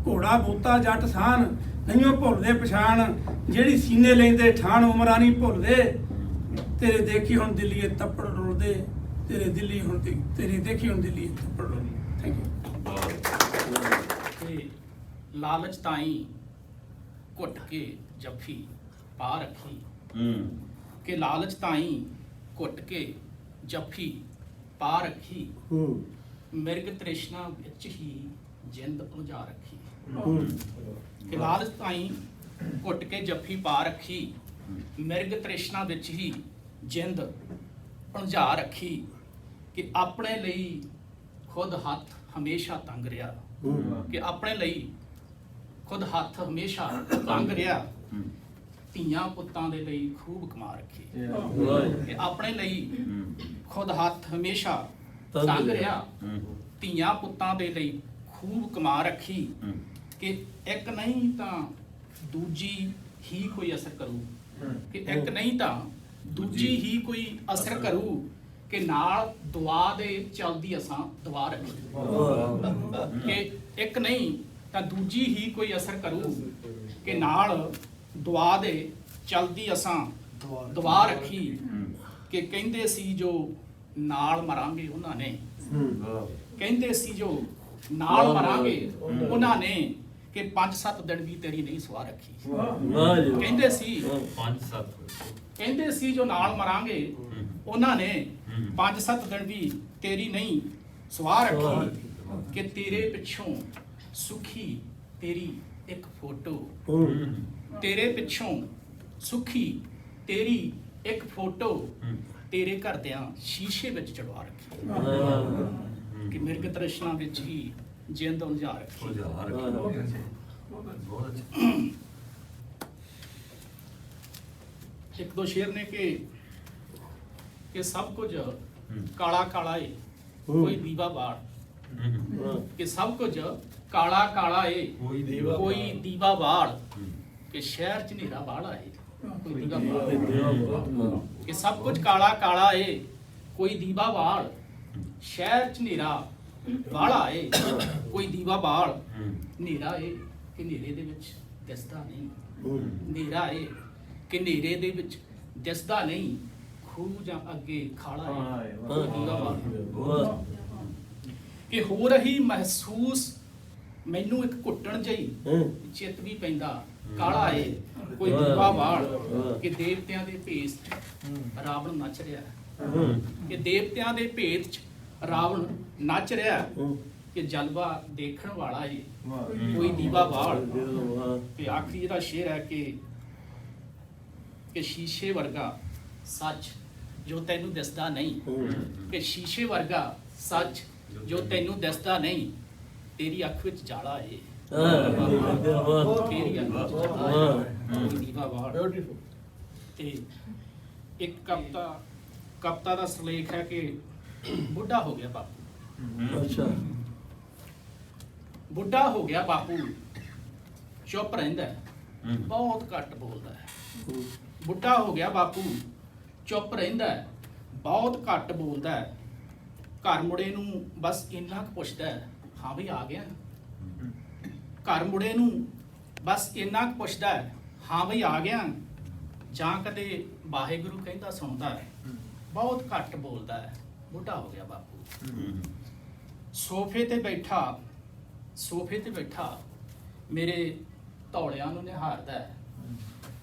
ਘੋੜਾ ਬੋਤਾ ਜੱਟ ਸਾਨ ਨਹੀਂ ਉਹ ਭੁੱਲਦੇ ਪਛਾਣ। ਜਿਹੜੀ ਸੀਨੇ ਲੈਂਦੇ ਠਾਣ ਉਮਰਾਂ ਨਹੀਂ ਭੁੱਲਦੇ। ਤੇਰੇ ਦੇਖੀ ਹੁਣ ਦਿੱਲੀਏ ਤੱਪੜ ਰੁਲਦੇ, ਤੇਰੇ ਦਿੱਲੀ ਹੁਣ ਤੇਰੀ ਦੇਖੀ ਹੁਣ ਦਿੱਲੀਏ ਤੱਪੜ ਰੁਲਦੇ। Thank you. ਤੇ ਲਾਲਚ ਤਾਈ ਘੁੱਟ ਕੇ ਜੱਫੀ ਪਾ ਰੱਖੀ, ਕਿ ਲਾਲਚ ਤਾਈ ਘੁੱਟ ਕੇ ਜੱਫੀ ਪਾ ਰੱਖੀ। ਮਿਰਗ ਤ੍ਰਿਸ਼ਨਾ ਵਿੱਚ ਹੀ ਜਿੰਦ ਉਲਝਾ ਰੱਖੀ, ਕਿ ਲਾਲਚ ਤਾਈ ਘੁੱਟ ਕੇ ਜੱਫੀ ਪਾ ਰੱਖੀ। ਮਿਰਗ ਤ੍ਰਿਸ਼ਨਾ ਵਿੱਚ ਹੀ ਜਿੰਦ ਉਲਝਾ ਰੱਖੀ। ਕਿ ਆਪਣੇ ਲਈ ਖੁਦ ਹੱਥ ਹਮੇਸ਼ਾ ਤੰਗ ਰਿਹਾ, ਕਿ ਆਪਣੇ ਲਈ ਖੁਦ ਹੱਥ ਹਮੇਸ਼ਾ ਤੰਗ ਰਿਹਾ। ਧੀਆਂ ਪੁੱਤਾਂ ਦੇ ਲਈ ਖੂਬ ਕਮਾ ਰੱਖੀ, ਕਿ ਆਪਣੇ ਲਈ ਖੁਦ ਹੱਥ ਹਮੇਸ਼ਾ ਤੰਗ ਰਿਹਾ। ਧੀਆਂ ਪੁੱਤਾਂ ਦੇ ਲਈ ਖੂਬ ਕਮਾ ਰੱਖੀ। ਕਿ ਇੱਕ ਨਹੀਂ ਤਾਂ ਦੂਜੀ ਹੀ ਕੋਈ ਅਸਰ ਕਰੂ, ਕਿ ਇੱਕ ਨਹੀਂ ਤਾਂ ਦੂਜੀ ਹੀ ਕੋਈ ਅਸਰ ਕਰੂ। ਕਿ ਨਾਲ ਦੁਆ ਦੇ ਚਲਦੀ ਅਸਾਂ ਦੁਆ ਰੱਖੀ, ਕਿ ਇੱਕ ਨਹੀਂ ਤਾਂ ਦੂਜੀ ਹੀ ਕੋਈ ਅਸਰ ਕਰੂ। ਕਿ ਨਾਲ ਦੁਆ ਦੇ ਚਲਦੀ ਅਸਾਂ ਦੁਆ ਰੱਖੀ। ਕਿ ਕਹਿੰਦੇ ਸੀ ਜੋ ਨਾਲ ਮਰਾਂਗੇ ਉਹਨਾਂ ਨੇ, ਕਹਿੰਦੇ ਸੀ ਜੋ ਨਾਲ ਮਰਾਂਗੇ ਉਹਨਾਂ ਨੇ। ਕਿ 5-7 ਦਿਨ ਵੀ ਤੇਰੀ ਨਹੀਂ ਸਵਾ ਰੱਖੀ। ਕਹਿੰਦੇ ਸੀ 5-7, ਕਹਿੰਦੇ ਸੀ ਜੋ ਨਾਲ ਮਰਾਂਗੇ ਉਹਨਾਂ ਨੇ 5-7 ਦਿਨ ਵੀ ਤੇਰੀ ਨਹੀਂ ਸਵਾ ਰੱਖੀ। ਕਿ ਤੇਰੇ ਪਿੱਛੋਂ ਸੁਖੀ ਤੇਰੀ ਇੱਕ ਫੋਟੋ, ਤੇਰੇ ਪਿੱਛੋਂ ਸੁਖੀ ਤੇਰੀ ਇੱਕ ਫੋਟੋ ਤੇਰੇ ਘਰਦਿਆਂ ਸ਼ੀਸ਼ੇ ਵਿੱਚ ਚੜਵਾ ਰੱਖੀ। ਕਿ ਮਿਰਗ ਤ੍ਰਿਸ਼ਨਾ ਵਿੱਚ ਹੀ ਜਿੰਦ ਉਲਝਾ ਰੱਖੀ। ਇੱਕ ਦੋ ਸ਼ੇਰ ਨੇ ਕਿ ਸਭ ਕੁਝ ਕਾਲਾ ਕਾਲਾ ਏ ਕੋਈ ਦੀਵਾ ਬਾੜ, ਕਿ ਸਭ ਕੁਝ ਕਾਲਾ ਕਾਲਾ ਏ ਕੋਈ ਦੀਵਾ ਬਾੜ। ਕਿ ਸ਼ਹਿਰ ਚ ਹਨੇਰਾ ਬਾੜਾ ਏ ਕੋਈ ਦੀਵਾ ਬਾੜ। ਕਿ ਸਭ ਕੁਝ ਕਾਲਾ ਕਾਲਾ ਏ ਕੋਈ ਦੀਵਾ ਬਾੜ। ਸ਼ਹਿਰ ਚ ਹਨੇਰਾ ਬਾੜਾ ਏ ਕੋਈ ਦੀਵਾ ਬਾੜ। ਹਨੇਰਾ ਏ ਕਿ ਹਨੇਰੇ ਦੇ ਵਿੱਚ ਦਿਸਦਾ ਨਹੀਂ, ਹਨੇਰਾ ਏ ਕਿ ਹਨੇਰੇ ਦੇ ਵਿੱਚ ਦਿਸਦਾ ਨਹੀਂ। ਖੂਹ ਜਾਂ ਅੱਗੇ ਖਾਲਾ ਏ ਕੋਈ ਦੀਵਾ ਬਾੜ। ਕਿ ਹੋ ਰਹੀ ਮਹਿਸੂਸ ਮੈਨੂੰ ਇੱਕ ਘੁੱਟਣ ਜਿਹੀ ਚਿੱਤ ਵੀ ਪੈਂਦਾ ਕਾਲਾ ਏ ਕੋਈ ਦੀਵਾ ਬਾੜ। ਕਿ ਦੇਵਤਿਆਂ ਦੇ ਭੇਸ 'ਚ ਰਾਵਣ ਨੱਚ ਰਿਹਾ, ਕਿ ਦੇਵਤਿਆਂ ਦੇ ਭੇਦ 'ਚ ਰਾਵਣ ਨੱਚ ਰਿਹਾ। ਕਿ ਜਲਵਾ ਦੇਖਣ ਵਾਲਾ ਏ ਕੋਈ ਦੀਵਾ ਬਾਲ। ਤੇ ਆਖਰੀ ਇਹਦਾ ਸ਼ੇਰ ਹੈ ਕਿ ਸ਼ੀਸ਼ੇ ਵਰਗਾ ਸੱਚ ਜੋ ਤੈਨੂੰ ਦਿਸਦਾ ਨਹੀਂ, ਕਿ ਸ਼ੀਸ਼ੇ ਵਰਗਾ ਸੱਚ ਜੋ ਤੈਨੂੰ ਦਿਸਦਾ ਨਹੀਂ, ਤੇਰੀ ਅੱਖ ਵਿੱਚ ਜਾਲਾ ਏ ਤੇਰੀ ਅੱਖ ਵਿੱਚ ਜਾਲਾ ਏ ਕੋਈ ਦੀਵਾ ਬਾਲ। ਤੇ ਇੱਕ ਕਵਿਤਾ ਦਾ ਸਿਰਲੇਖ ਹੈ ਕਿ ਬੁੱਢਾ ਹੋ ਗਿਆ ਬਾਪੂ। ਅੱਛਾ। ਬੁੱਢਾ ਹੋ ਗਿਆ ਬਾਪੂ, ਚੁੱਪ ਰਹਿੰਦਾ ਹੈ, ਬਹੁਤ ਘੱਟ ਬੋਲਦਾ ਹੈ। ਬੁੱਢਾ ਹੋ ਗਿਆ ਬਾਪੂ, ਚੁੱਪ ਰਹਿੰਦਾ ਹੈ, ਬਹੁਤ ਘੱਟ ਬੋਲਦਾ ਹੈ। ਘਰ ਮੁੜੇ ਨੂੰ ਬਸ ਇੰਨਾ ਕੁ ਪੁੱਛਦਾ ਹੈ, ਹਾਂ ਵੀ ਆ ਗਿਆ। ਘਰ ਮੁੜੇ ਨੂੰ ਬਸ ਇੰਨਾ ਕੁ ਪੁੱਛਦਾ ਹੈ, ਹਾਂ ਵੀ ਆ ਗਿਆ। ਜਾਂ ਕਦੇ ਵਾਹਿਗੁਰੂ ਕਹਿੰਦਾ ਸੁਣਦਾ ਹੈ, ਬਹੁਤ ਘੱਟ ਬੋਲਦਾ ਹੈ। ਬੁੱਢਾ ਹੋ ਗਿਆ ਬਾਪੂ। ਸੋਫੇ ਤੇ ਬੈਠਾ ਮੇਰੇ ਧੌਲਿਆਂ ਨੂੰ ਨਿਹਾਰਦਾ ਹੈ,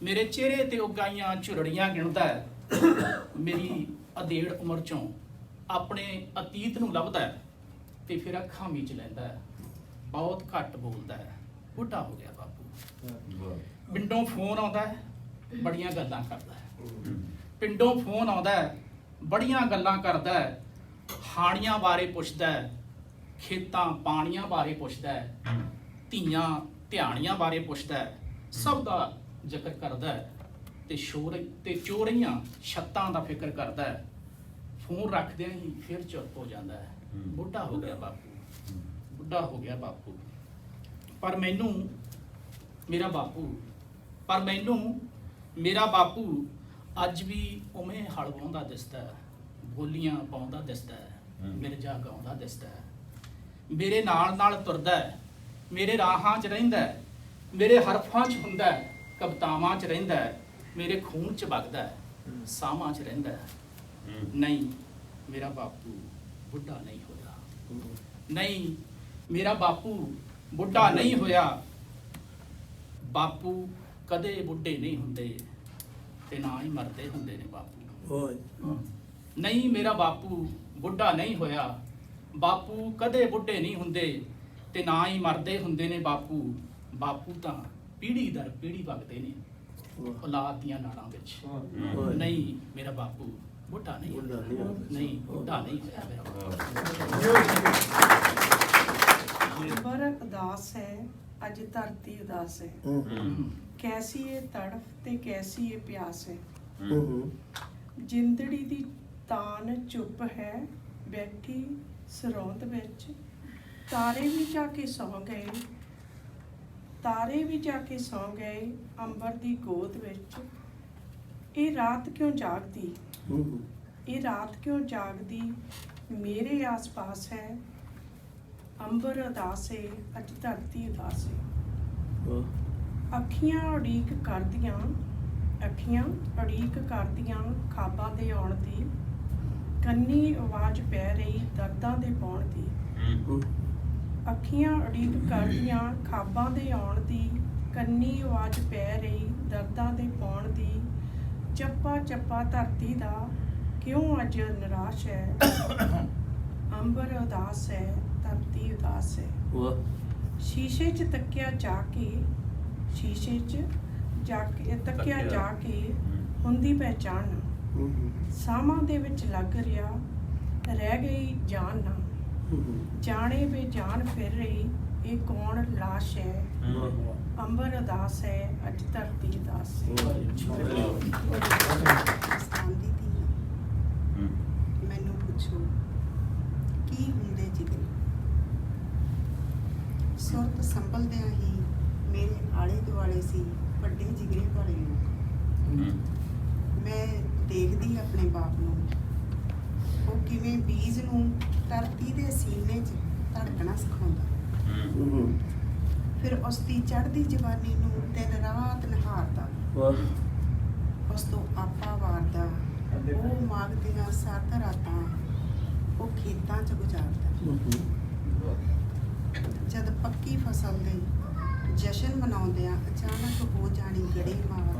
ਮੇਰੇ ਚਿਹਰੇ ਤੇ ਉਗਾਈਆਂ ਝੁਰੜੀਆਂ ਗਿਣਦਾ ਹੈ। ਮੇਰੀ ਅਧੇੜ ਉਮਰ ਚੋਂ ਆਪਣੇ ਅਤੀਤ ਨੂੰ ਲੱਭਦਾ ਹੈ ਤੇ ਫਿਰ ਅੱਖਾਂ ਮੀਚ ਲੈਂਦਾ ਹੈ। ਬਹੁਤ ਘੱਟ ਬੋਲਦਾ ਹੈ। ਬੁੱਢਾ ਹੋ ਗਿਆ ਬਾਪੂ। ਪਿੰਡੋਂ ਫੋਨ ਆਉਂਦਾ ਹੈ, ਬੜੀਆਂ ਗੱਲਾਂ ਕਰਦਾ ਹੈ। ਪਿੰਡੋਂ ਫੋਨ ਆਉਂਦਾ ਹੈ, ਬੜੀਆਂ ਗੱਲਾਂ ਕਰਦਾ ਹੈ। ਹਾਣੀਆਂ ਬਾਰੇ ਪੁੱਛਦਾ ਹੈ, ਖੇਤਾਂ ਪਾਣੀਆਂ ਬਾਰੇ ਪੁੱਛਦਾ ਹੈ, ਧੀਆਂ ਧਿਆਣੀਆਂ ਬਾਰੇ ਪੁੱਛਦਾ ਹੈ। ਸਭ ਦਾ ਜ਼ਿਕਰ ਕਰਦਾ ਹੈ ਤੇ ਚੋਰੀਆਂ ਛੱਤਾਂ ਦਾ ਫਿਕਰ ਕਰਦਾ ਹੈ। ਫੋਨ ਰੱਖਦਿਆਂ ਹੀ ਫਿਰ ਚੁੱਪ ਹੋ ਜਾਂਦਾ ਹੈ। ਬੁੱਢਾ ਹੋ ਗਿਆ ਬਾਪੂ। ਬੁੱਢਾ ਹੋ ਗਿਆ ਬਾਪੂ। ਪਰ ਮੈਨੂੰ ਮੇਰਾ ਬਾਪੂ ਅੱਜ ਵੀ ਉਵੇਂ ਹਲ ਵਾਹੁੰਦਾ ਦਿਸਦਾ ਹੈ, ਬੋਲੀਆਂ ਪਾਉਂਦਾ ਦਿਸਦਾ ਹੈ, ਮਿਰਜਾ ਗਾਉਂਦਾ ਦਿਸਦਾ ਹੈ। ਮੇਰੇ ਨਾਲ ਤੁਰਦਾ ਹੈ, ਮੇਰੇ ਰਾਹਾਂ 'ਚ ਰਹਿੰਦਾ ਹੈ, ਮੇਰੇ ਹਰਫਾਂ 'ਚ ਹੁੰਦਾ ਹੈ, ਕਵਿਤਾਵਾਂ 'ਚ ਰਹਿੰਦਾ ਹੈ, ਮੇਰੇ ਖੂਨ 'ਚ ਵਗਦਾ ਹੈ, ਸਾਹਾਂ 'ਚ ਰਹਿੰਦਾ ਹੈ। ਨਹੀਂ, ਮੇਰਾ ਬਾਪੂ ਬੁੱਢਾ ਨਹੀਂ ਹੋਇਆ। ਨਹੀਂ, ਮੇਰਾ ਬਾਪੂ ਬੁੱਢਾ ਨਹੀਂ ਹੋਇਆ। ਬਾਪੂ ਕਦੇ ਬੁੱਢੇ ਨਹੀਂ ਹੁੰਦੇ ਤੇ ਨਾ ਹੀ ਮਰਦੇ ਹੁੰਦੇ ਨੇ ਬਾਪੂ। ਨਹੀਂ, ਮੇਰਾ ਬਾਪੂ ਬੁੱਢਾ ਨਹੀਂ ਹੋਇਆ। ਬਾਪੂ ਕਦੇ ਬੁੱਢੇ ਨਹੀਂ ਹੁੰਦੇ ਤੇ ਨਾ ਹੀ ਮਰਦੇ ਹੁੰਦੇ ਨੇ ਬਾਪੂ। ਬਾਪੂ ਤਾਂ ਪੀੜ੍ਹੀ ਦਰ ਪੀੜ੍ਹੀ ਵਗਦੇ ਨੇ ਔਲਾਦ ਦੀਆਂ ਨਾੜਾਂ ਵਿੱਚ। ਨਹੀਂ, ਮੇਰਾ ਬਾਪੂ ਬੁੱਢਾ ਨਹੀਂ ਹੋਇਆ। ਨਹੀਂ, ਬੁੱਢਾ ਨਹੀਂ ਹੋਇਆ ਮੇਰਾ ਬਾਪੂ। ਪਰ ਉਦਾਸ ਹੈ ਅੱਜ ਧਰਤੀ ਉਦਾਸ ਹੈ, ਕੈਸੀ ਇਹ ਤੜਫ ਤੇ ਕੈਸੀ ਇਹ ਪਿਆਸ ਹੈ। ਜਿੰਦੜੀ ਦੀ ਤਾਨ ਚੁੱਪ ਹੈ ਬੈਠੀ ਸਰੋਤ ਵਿੱਚ। ਤਾਰੇ ਵੀ ਜਾ ਕੇ ਸੌਂ ਗਏ ਅੰਬਰ ਦੀ ਗੋਦ ਵਿੱਚ। ਇਹ ਰਾਤ ਕਿਉਂ ਜਾਗਦੀ ਮੇਰੇ ਆਸ-ਪਾਸ ਹੈ। ਅੰਬਰ ਉਦਾਸ ਹੈ ਅੱਜ ਧਰਤੀ ਉਦਾਸ ਹੈ। ਅੱਖੀਆਂ ਉਡੀਕ ਕਰਦੀਆਂ ਖਾਬਾਂ ਦੇ ਆਉਣ ਦੀ। ਕੰਨੀ ਆਵਾਜ਼ ਪੈ ਰਹੀ ਦਰਦਾਂ ਦੇ ਪਾਉਣ ਦੀ। ਅੱਖੀਆਂ ਉਡੀਕ ਕਰਦੀਆਂ ਖਾਬਾਂ ਦੇ ਆਉਣ ਦੀ। ਕੰਨੀ ਆਵਾਜ਼ ਪੈ ਰਹੀ ਦਰਦਾਂ ਦੇ ਪਾਉਣ ਦੀ। ਚੱਪਾ ਚੱਪਾ ਧਰਤੀ ਦਾ ਕਿਉਂ ਅੱਜ ਨਿਰਾਸ਼ ਹੈ। ਅੰਬਰ ਉਦਾਸ ਹੈ ਧਰਤੀ ਉਦਾਸ ਹੈ। ਸ਼ੀਸ਼ੇ 'ਚ ਤੱਕਿਆ ਜਾ ਕੇ ਹੁੰਦੀ ਪਹਿਚਾਨ। ਸਾਹਾਂ ਦੇ ਵਿੱਚ ਲੱਗ ਰਿਹਾ ਰਹਿ ਗਈ ਜਾਨ ਨਾ। ਜਾਣੇ ਬੇਜਾਨ ਫਿਰ ਰਹੀ ਇਹ ਕੌਣ ਲਾਸ਼ ਹੈ। ਅੰਬਰ ਉਦਾਸ ਹੈ ਅੱਜ ਧਰਤੀ ਉਦਾਸ ਹੈ। ਮੈਨੂੰ ਪੁੱਛੋ ਕੀ ਹੁੰਦੇ ਜਿਗਰੇ। ਸੁਰਤ ਸੰਭਲਦਿਆਂ ਹੀ ਮੇਰੇ ਆਲੇ ਦੁਆਲੇ ਸੀ ਵੱਡੇ ਜਿਗਰੇ ਵਾਲੇ ਲੋਕ। ਮੈਂ ਦੇਖਦੀ ਆਪਣੇ ਬਾਪ ਨੂੰ, ਉਹ ਕਿਵੇਂ ਬੀਜ ਨੂੰ ਧਰਤੀ ਦੇ ਸੀਨੇ 'ਚ ਧੜਕਣਾ ਸਿਖਾਉਂਦਾ। ਫਿਰ ਉਸ ਦੀ ਚੜ੍ਹਦੀ ਜਵਾਨੀ ਨੂੰ ਦਿਨ ਰਾਤ ਨਿਹਾਰਦਾ। ਉਸ ਤੋਂ ਆਪਾ ਵਾਰਦਾ। ਉਹ ਮਾਗਦੀਆਂ ਸਰਦ ਰਾਤਾਂ ਉਹ ਖੇਤਾਂ 'ਚ ਗੁਜ਼ਾਰਦਾ। ਜਦ ਪੱਕੀ ਫਸਲ ਦੇ ਜਸ਼ਨ ਮਨਾਉਂਦਿਆਂ ਅਚਾਨਕ ਹੋ ਜਾਣੀ ਗੜੇਮਾਰ,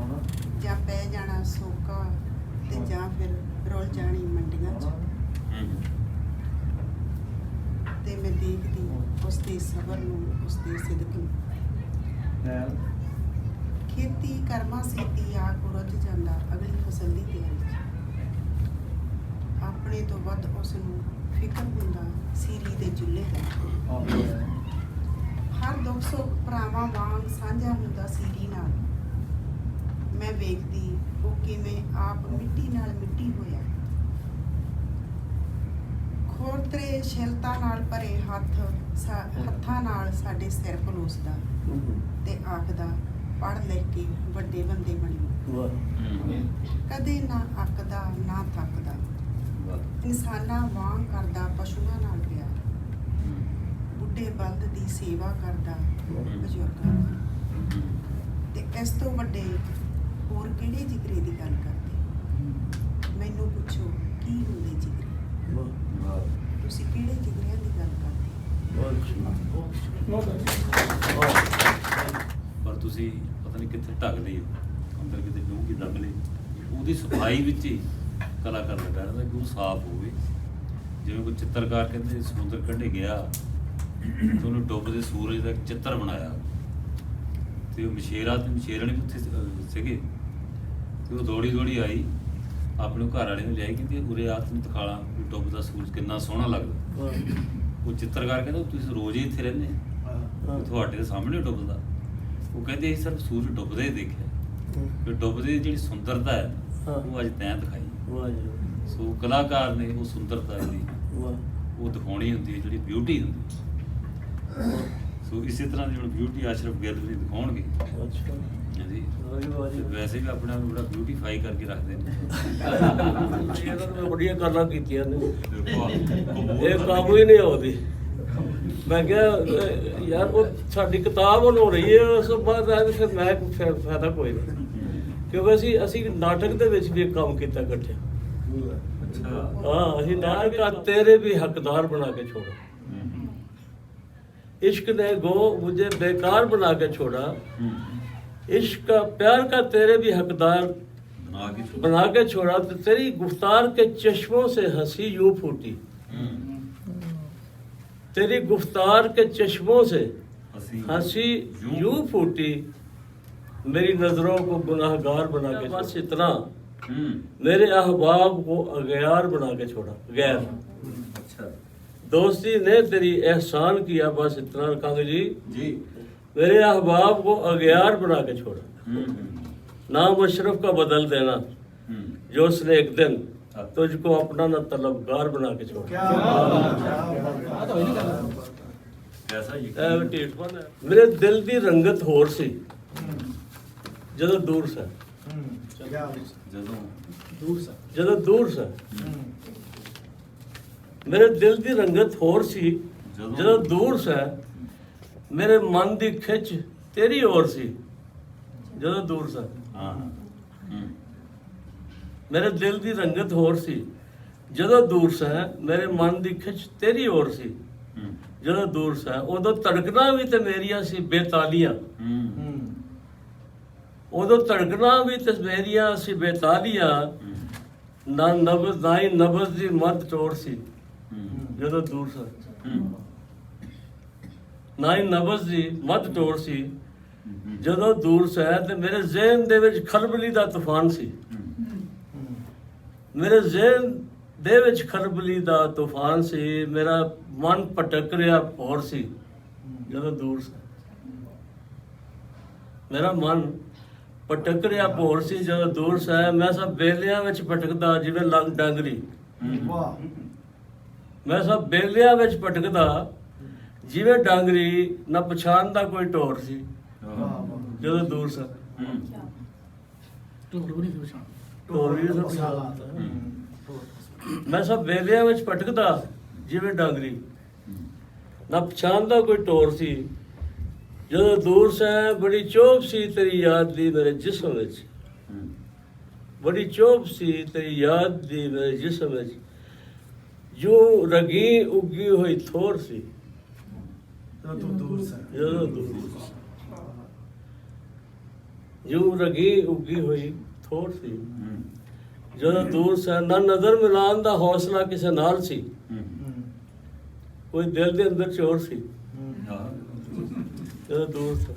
ਜਾਂ ਪੈ ਜਾਣਾ ਸੋਕਾ ਤੇ ਜਾਂ ਫਿਰ ਰੁਲ ਜਾਣੀ ਮੰਡੀਆਂ 'ਚ। ਤੇ ਮੈਂ ਦੇਖਦੀ ਉਸ ਦੇ ਸਬਰ ਨੂੰ, ਉਸ ਦੇ ਸਿਦਕ ਨੂੰ। ਖੇਤੀ ਕਰਮਾਂ ਸੇਤੀ ਆ ਕੁਰਜ ਜਾਂਦਾ ਅਗਲੀ ਫਸਲ ਦੀ ਤਿਆਰੀ 'ਚ। ਆਪਣੇ ਤੋਂ ਵੱਧ ਉਸ ਨੂੰ ਫਿਕਰ ਹੁੰਦਾ ਸੀਰੀ ਦੇ ਚੁੱਲ੍ਹੇ ਦਾ। ਹਰ ਦੁੱਖ ਸੁੱਖ ਭਰਾਵਾਂ ਵਾਂਗ ਸਾਂਝਾ ਹੁੰਦਾ ਸੀਰੀ ਨਾਲ। ਮੈਂ ਵੇਖਦੀ ਉਹ ਕਿਵੇਂ ਆਪ ਮਿੱਟੀ ਨਾਲ ਮਿੱਟੀ ਹੋਇਆ। ਖੋਤਰੇ ਸ਼ਿਲਤਾ ਨਾਲ ਭਰੇ ਹੱਥਾਂ ਨਾਲ ਸਾਡੇ ਸਿਰ ਪਲੋਸਦਾ ਤੇ ਆਖਦਾ ਪੜ੍ਹ ਲਿਖ ਕੇ ਵੱਡੇ ਬੰਦੇ ਬਣਿਓ। ਕਦੇ ਨਾ ਅੱਕਦਾ ਨਾ ਥੱਕਦਾ, ਇਨਸਾਨਾਂ ਵਾਂਗ ਕਰਦਾ ਪਸ਼ੂਆਂ ਨਾਲ ਪਿਆਰ। ਬੁੱਢੇ ਬਲਦ ਦੀ ਸੇਵਾ ਕਰਦਾ ਬਜ਼ੁਰਗਾਂ ਦੀ। ਤੇ ਇਸ ਤੋਂ ਵੱਡੇ ਹੋਰ ਕਿਹੜੇ ਜਿਗਰੇ ਦੀ ਗੱਲ ਕਰਦੇ? ਮੈਨੂੰ ਪੁੱਛੋ ਕੀ ਹੁੰਦੇ ਜਿਗਰੇ? ਤੁਸੀਂ ਕਿਹੜੇ ਜਿਗਰਿਆਂ ਦੀ ਗੱਲ ਕਰਦੇ? ਪਰ ਤੁਸੀਂ ਪਤਾ ਨਹੀਂ ਕਿੱਥੇ ਢੱਕਦੇ ਹੋ, ਅੰਦਰ ਕਿਤੇ ਡੂੰਘੀ ਦੱਬ ਲਈ। ਉਹਦੀ ਸਫਾਈ ਵਿੱਚ ਹੀ ਕਲਾਕਾਰ ਲੱਗਾ ਰਹਿੰਦਾ ਕਿ ਉਹ ਸਾਫ਼ ਹੋਵੇ। ਜਿਵੇਂ ਕੋਈ ਚਿੱਤਰਕਾਰ ਕਹਿੰਦੇ ਸਮੁੰਦਰ ਕੰਢੇ ਗਿਆ ਤੇ ਉਹਨੂੰ ਡੁੱਬਦੇ ਸੂਰਜ ਦਾ ਇੱਕ ਚਿੱਤਰ ਬਣਾਇਆ, ਤੇ ਉਹ ਮਸ਼ੇਰਾ ਤੇ ਮਸ਼ੇਰਣ ਵੀ ਉੱਥੇ ਸੀਗੇ, ਤੇ ਉਹ ਦੌੜੀ ਦੌੜੀ ਆਈ ਆਪਣੇ ਘਰ ਵਾਲੇ ਨੂੰ ਲਿਆਈ, ਕਹਿੰਦੀ ਉਰੇ ਆ ਤੈਨੂੰ ਦਿਖਾਲਾਂ ਵੀ ਡੁੱਬਦਾ ਸੂਰਜ ਕਿੰਨਾ ਸੋਹਣਾ ਲੱਗਦਾ। ਉਹ ਚਿੱਤਰਕਾਰ ਕਹਿੰਦਾ ਤੁਸੀਂ ਰੋਜ਼ ਹੀ ਇੱਥੇ ਰਹਿੰਦੇ ਆ, ਤੁਹਾਡੇ ਦੇ ਸਾਹਮਣੇ ਡੁੱਬਦਾ। ਉਹ ਕਹਿੰਦੇ ਅਸੀਂ ਸਿਰਫ ਸੂਰਜ ਡੁੱਬਦੇ ਹੀ ਦੇਖਿਆ, ਕਿ ਡੁੱਬਦੇ ਦੀ ਜਿਹੜੀ ਸੁੰਦਰਤਾ ਹੈ ਉਹ ਅੱਜ ਤੈਂ ਦਿਖਾਈ। ਸੋ ਕਲਾਕਾਰ ਨੇ ਉਹ ਸੁੰਦਰਤਾ ਜਿਹੜੀ ਉਹ ਦਿਖਾਉਣੀ ਹੁੰਦੀ ਹੈ, ਜਿਹੜੀ ਬਿਊਟੀ ਹੁੰਦੀ ਹੈ। ਸੋ ਇਸੇ ਤਰ੍ਹਾਂ ਦੀ ਹੁਣ ਬਿਊਟੀ ਅਸ਼ਰਫ ਗੈਲਰੀ ਦਿਖਾਉਣਗੇ। ਹਾਂਜੀ, ਤੇ ਵੈਸੇ ਵੀ ਆਪਣੇ ਆਪ ਨੂੰ ਬੜਾ ਬਿਊਟੀਫਾਈ ਕਰਕੇ ਰੱਖਦੇ ਨੇ। ਬੜੀਆਂ ਗੱਲਾਂ ਕੀਤੀਆਂ ਨੇ, ਇਹ ਕਾਬੂ ਹੀ ਨਹੀਂ ਆਉਂਦੀ। ਮੈਂ ਕਿਹਾ ਯਾਰ ਉਹ ਸਾਡੀ ਕਿਤਾਬ ਹੁਣ ਹੋ ਰਹੀ ਹੈ, ਉਸ ਤੋਂ ਬਾਅਦ ਫਿਰ ਮੈਂ ਫਾਇਦਾ ਕੋਈ ਨਹੀਂ, ਕਿਉਂਕਿ ਅਸੀਂ ਨਾਟਕ ਦੇ ਵਿੱਚ ਵੀ ਇੱਕ ਕੰਮ ਕੀਤਾ ਇਕੱਠੇ। ਹਾਂ, ਅਸੀਂ ਨਾਟਕ ਤੇਰੇ ਵੀ ਹੱਕਦਾਰ ਬਣਾ ਕੇ ਛੋੜਾ, इश्क ने गो मुझे बेकार बना के छोड़ा, इश्क का प्यार का तेरे भी हकदार बना के छोड़ा, तो तेरी गुफ्तार के चश्मों से हंसी यूं फूटी, तेरी गुफ्तार के चश्मों से हंसी यूं फूटी, मेरी नजरों को गुनाहगार बना के, बस इतना मेरे अहबाब को अगयार बना के छोड़ा, गैर। दोस्ती ने तेरी एहसान किया, बस इतना कांग जी मेरे अहबाब को अगयार बना के छोड़ा। नाम अशरफ का बदल देना जो उसने एक दिन तुझको अपना न तलबगार बना के छोड़ा। मेरे दिल दी रंगत होर सी ਜਦੋਂ ਦੂਰ ਸਾ, ਜਦੋਂ ਦੂਰ ਸਾ ਮੇਰੇ ਦਿਲ ਦੀ ਰੰਗਤ ਹੋਰ ਸੀ, ਜਦੋਂ ਦੂਰ ਸਾ ਮੇਰੇ ਮਨ ਦੀ ਖਿੱਚ ਤੇਰੀ ओर ਸੀ, ਜਦੋਂ ਦੂਰ ਸਾ। ਮੇਰੇ ਦਿਲ ਦੀ ਰੰਗਤ ਹੋਰ ਸੀ, ਜਦੋਂ ਦੂਰ ਸਾ ਮੇਰੇ ਮਨ ਦੀ ਖਿੱਚ ਤੇਰੀ ओर ਸੀ, ਜਦੋਂ ਦੂਰ ਸਾ। ਉਦੋਂ ਧੜਕਣਾ ਵੀ ਤੇ ਮੇਰੀਆਂ ਸੀ ਬੇਤਾਲੀਆਂ, ਉਦੋਂ ਧੜਕਣਾ ਵੀ ਤੇ ਮੇਰੀਆਂ ਸੀ ਬੇਤਾਲੀਆਂ, ਨਾ ਨਬਜ਼ ਨਾ ਹੀ ਨਬਜ਼ ਦੀ ਮੱਧ ਟੋੜ ਸੀ, ਜਦੋਂ ਦੂਰ ਸਾ। ਨਾ ਹੀ ਨਬਜ਼ ਦੀ ਮੱਧ ਟੋੜ ਸੀ, ਜਦੋਂ ਦੂਰ ਸਾ। ਤੇ ਮੇਰੇ ਜ਼ਿਹਨ ਦੇ ਵਿੱਚ ਖਲਬਲੀ ਦਾ ਤੂਫਾਨ ਸੀ, ਮੇਰੇ ਜ਼ਿਹਨ ਦੇ ਵਿੱਚ ਖਲਬਲੀ ਦਾ ਤੂਫਾਨ ਸੀ, ਮੇਰਾ ਮਨ ਭਟਕ ਰਿਹਾ ਹੋਰ ਸੀ, ਜਦੋਂ ਦੂਰ ਸਾ। ਮੇਰਾ ਮਨ ਭਟਕ ਰਿਹਾ ਭੋਰ ਸੀ, ਜਦੋਂ ਦੂਰ ਸਾ। ਮੈਂ ਸਭ ਬੇਲਿਆਂ ਵਿੱਚ ਭਟਕਦਾ ਜਿਵੇਂ ਲੰਗ ਡਾਂਗਰੀ, ਮੈਂ ਸਭ ਬੇਲਿਆਂ ਵਿੱਚ ਭਟਕਦਾ ਜਿਵੇਂ ਡਾਂਗਰੀ, ਨਾ ਪਛਾਣਦਾ ਕੋਈ ਢੋਰ ਸੀ, ਜਦੋਂ ਦੂਰ ਸਾ। ਢੋਰ ਵੀ ਸਭ ਪਛਾਣਦਾ। ਮੈਂ ਸਭ ਬੇਲਿਆਂ ਵਿੱਚ ਭਟਕਦਾ ਜਿਵੇਂ ਡਾਂਗਰੀ, ਨਾ ਪਛਾਣਦਾ ਕੋਈ ਢੋਰ ਸੀ, ਜਦੋਂ ਦੂਰ ਸਾ। ਬੜੀ ਚੋਪ ਸੀ ਤੇਰੀ ਯਾਦ ਦੀ ਮੇਰੇ ਜਿਸਮ ਵਿੱਚ, ਬੜੀ ਚੋਪ ਸੀ ਤੇਰੀ ਯਾਦ ਦੀ ਮੇਰੇ ਜਿਸਮ ਵਿੱਚ, ਜੋ ਰਗੀ ਉੱਗੀ ਹੋਈ ਥੋਰ ਸੀ, ਜਦੋਂ ਦੂਰ ਸਾ। ਜੋ ਰਗੀ ਉੱਗੀ ਹੋਈ ਥੋਰ ਸੀ, ਜਦੋਂ ਦੂਰ ਸਾ। ਨਾ ਨਜ਼ਰ ਮਿਲਾਉਣ ਦਾ ਹੌਸਲਾ ਕਿਸੇ ਨਾਲ ਸੀ, ਕੋਈ ਦਿਲ ਦੇ ਅੰਦਰ ਚੋਰ ਸੀ ਜਦੋਂ ਦੂਰ ਸੀ।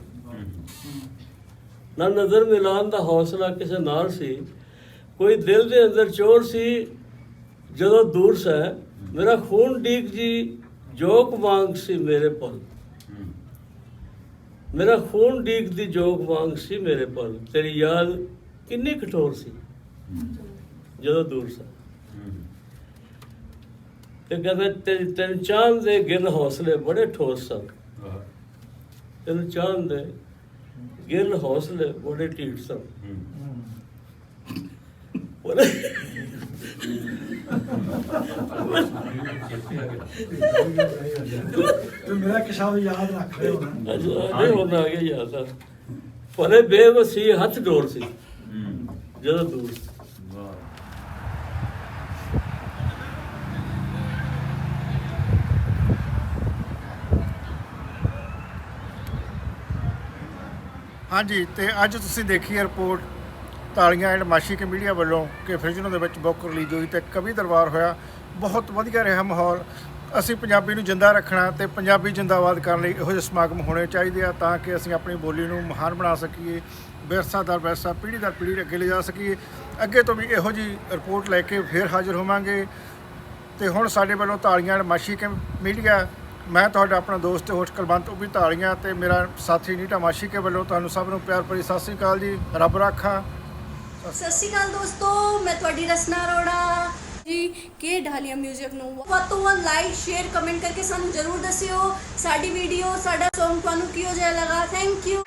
ਨਾ ਨਜ਼ਰ ਮਿਲਾਉਣ ਦਾ ਹੌਸਲਾ ਕਿਸੇ ਨਾਲ ਸੀ, ਕੋਈ ਦਿਲ ਦੇ ਅੰਦਰ ਚੋਰ ਸੀ ਜਦੋਂ ਦੂਰ ਸੈ। ਮੇਰਾ ਖੂਨ ਡੀਕ ਜੀ ਜੋਕ ਵਾਂਗ ਸੀ ਮੇਰੇ ਪੁੱਲ, ਮੇਰਾ ਖੂਨ ਡੀਕ ਦੀ ਜੋਕ ਵਾਂਗ ਸੀ ਮੇਰੇ ਪੁੱਲ। ਤੇਰੀ ਯਾਦ ਕਿੰਨੀ ਕਠੋਰ ਸੀ ਜਦੋਂ ਦੂਰ ਸੈ। ਤੇ ਕਹਿੰਦੇ ਤੈਨੂੰ ਚਾਂਦ ਦੇ ਗਿਲ ਹੌਸਲੇ ਬੜੇ ਠੋਸ ਸਨ, ਤੈਨੂੰ ਚਾਂਦ ਦੇ ਗਿਲ ਹੌਸਲੇ ਬੜੇ ਢੀਠ ਸਨ। ਮੇਰਾ ਕਿਸਾ ਯਾਦ ਰੱਖ ਰਹੇ ਹੋ ਨਾ। ਨਹੀਂ ਹੁਣ ਆ ਗਿਆ ਯਾਦ ਆ। ਭਲੇ ਬੇਵਸੀ ਹੱਥ ਡੋਰ ਸੀ ਜਦੋਂ ਦੂਰ ਸੀ। ਹਾਂਜੀ, ਤੇ ਅੱਜ ਤੁਸੀਂ ਦੇਖੀ ਹੈ ਰਿਪੋਰਟ ਤਾਲੀਆਂ ਐਂਡ ਮਾਸ਼ੀਕੇ ਮੀਡੀਆ ਵੱਲੋਂ ਕਿ ਫ੍ਰਿਜਨੋ ਦੇ ਵਿੱਚ ਬੁੱਕ ਰਿਲੀਜ਼ ਹੋਈ ਤੇ ਕਵੀ ਦਰਬਾਰ ਹੋਇਆ। ਬਹੁਤ ਵਧੀਆ ਰਿਹਾ ਮਾਹੌਲ। ਅਸੀਂ ਪੰਜਾਬੀ ਨੂੰ ਜਿੰਦਾ ਰੱਖਣਾ ਤੇ ਪੰਜਾਬੀ ਜਿੰਦਾਬਾਦ ਕਰਨ ਲਈ ਇਹੋ ਜਿਹੇ ਸਮਾਗਮ ਹੋਣੇ ਚਾਹੀਦੇ ਆ ਤਾਂ ਕਿ ਅਸੀਂ ਆਪਣੀ ਬੋਲੀ ਨੂੰ ਮਹਾਨ ਬਣਾ ਸਕੀਏ, ਵਿਰਸਾ ਦਰ ਵਿਰਸਾ, ਪੀੜ੍ਹੀ ਦਰ ਪੀੜ੍ਹੀ ਅੱਗੇ ਲਿਜਾ ਸਕੀਏ। ਅੱਗੇ ਤੋਂ ਵੀ ਇਹੋ ਜਿਹੀ ਰਿਪੋਰਟ ਲੈ ਕੇ ਫੇਰ ਹਾਜ਼ਰ ਹੋਵਾਂਗੇ। ਤੇ ਹੁਣ ਸਾਡੇ ਵੱਲੋਂ ਤਾਲੀਆਂ ਐਂਡ ਮਾਸ਼ੀਕੇ ਮੀਡੀਆ, ਮੈਂ ਤੁਹਾਡਾ ਆਪਣਾ ਦੋਸਤ ਤੇ ਹੋਸਟ ਕੁਲਵੰਤ ਉਬੀ ਤਾਲੀਆਂ ਤੇ ਮੇਰਾ ਸਾਥੀ ਨੀਟਾ ਮਾਸ਼ੀਕੇ ਵੱਲੋਂ ਤੁਹਾਨੂੰ ਸਭ ਨੂੰ ਪਿਆਰ ਭਰੀ ਸਤਿ ਸ਼੍ਰੀ ਅਕਾਲ ਜੀ। ਰੱਬ ਰਾਖਾ। ਸਤਿ ਸ਼੍ਰੀ ਅਕਾਲ ਦੋਸਤੋ, ਮੈਂ ਤੁਹਾਡੀ ਰਸਨਾ ਅਰੋੜਾ ਜੀ ਕੇ ਢਾਲੀਆ ਮਿਊਜ਼ਿਕ ਨੂੰ ਵੱਧ ਤੋਂ ਵੱਧ ਲਾਈਕ, ਸ਼ੇਅਰ, ਕਮੈਂਟ ਕਰਕੇ ਸਾਨੂੰ ਜ਼ਰੂਰ ਦੱਸਿਓ ਸਾਡੀ ਵੀਡੀਓ, ਸਾਡਾ ਸੌਂਗ ਤੁਹਾਨੂੰ ਕਿਹੋ ਜਿਹਾ ਲੱਗਾ। Thank you.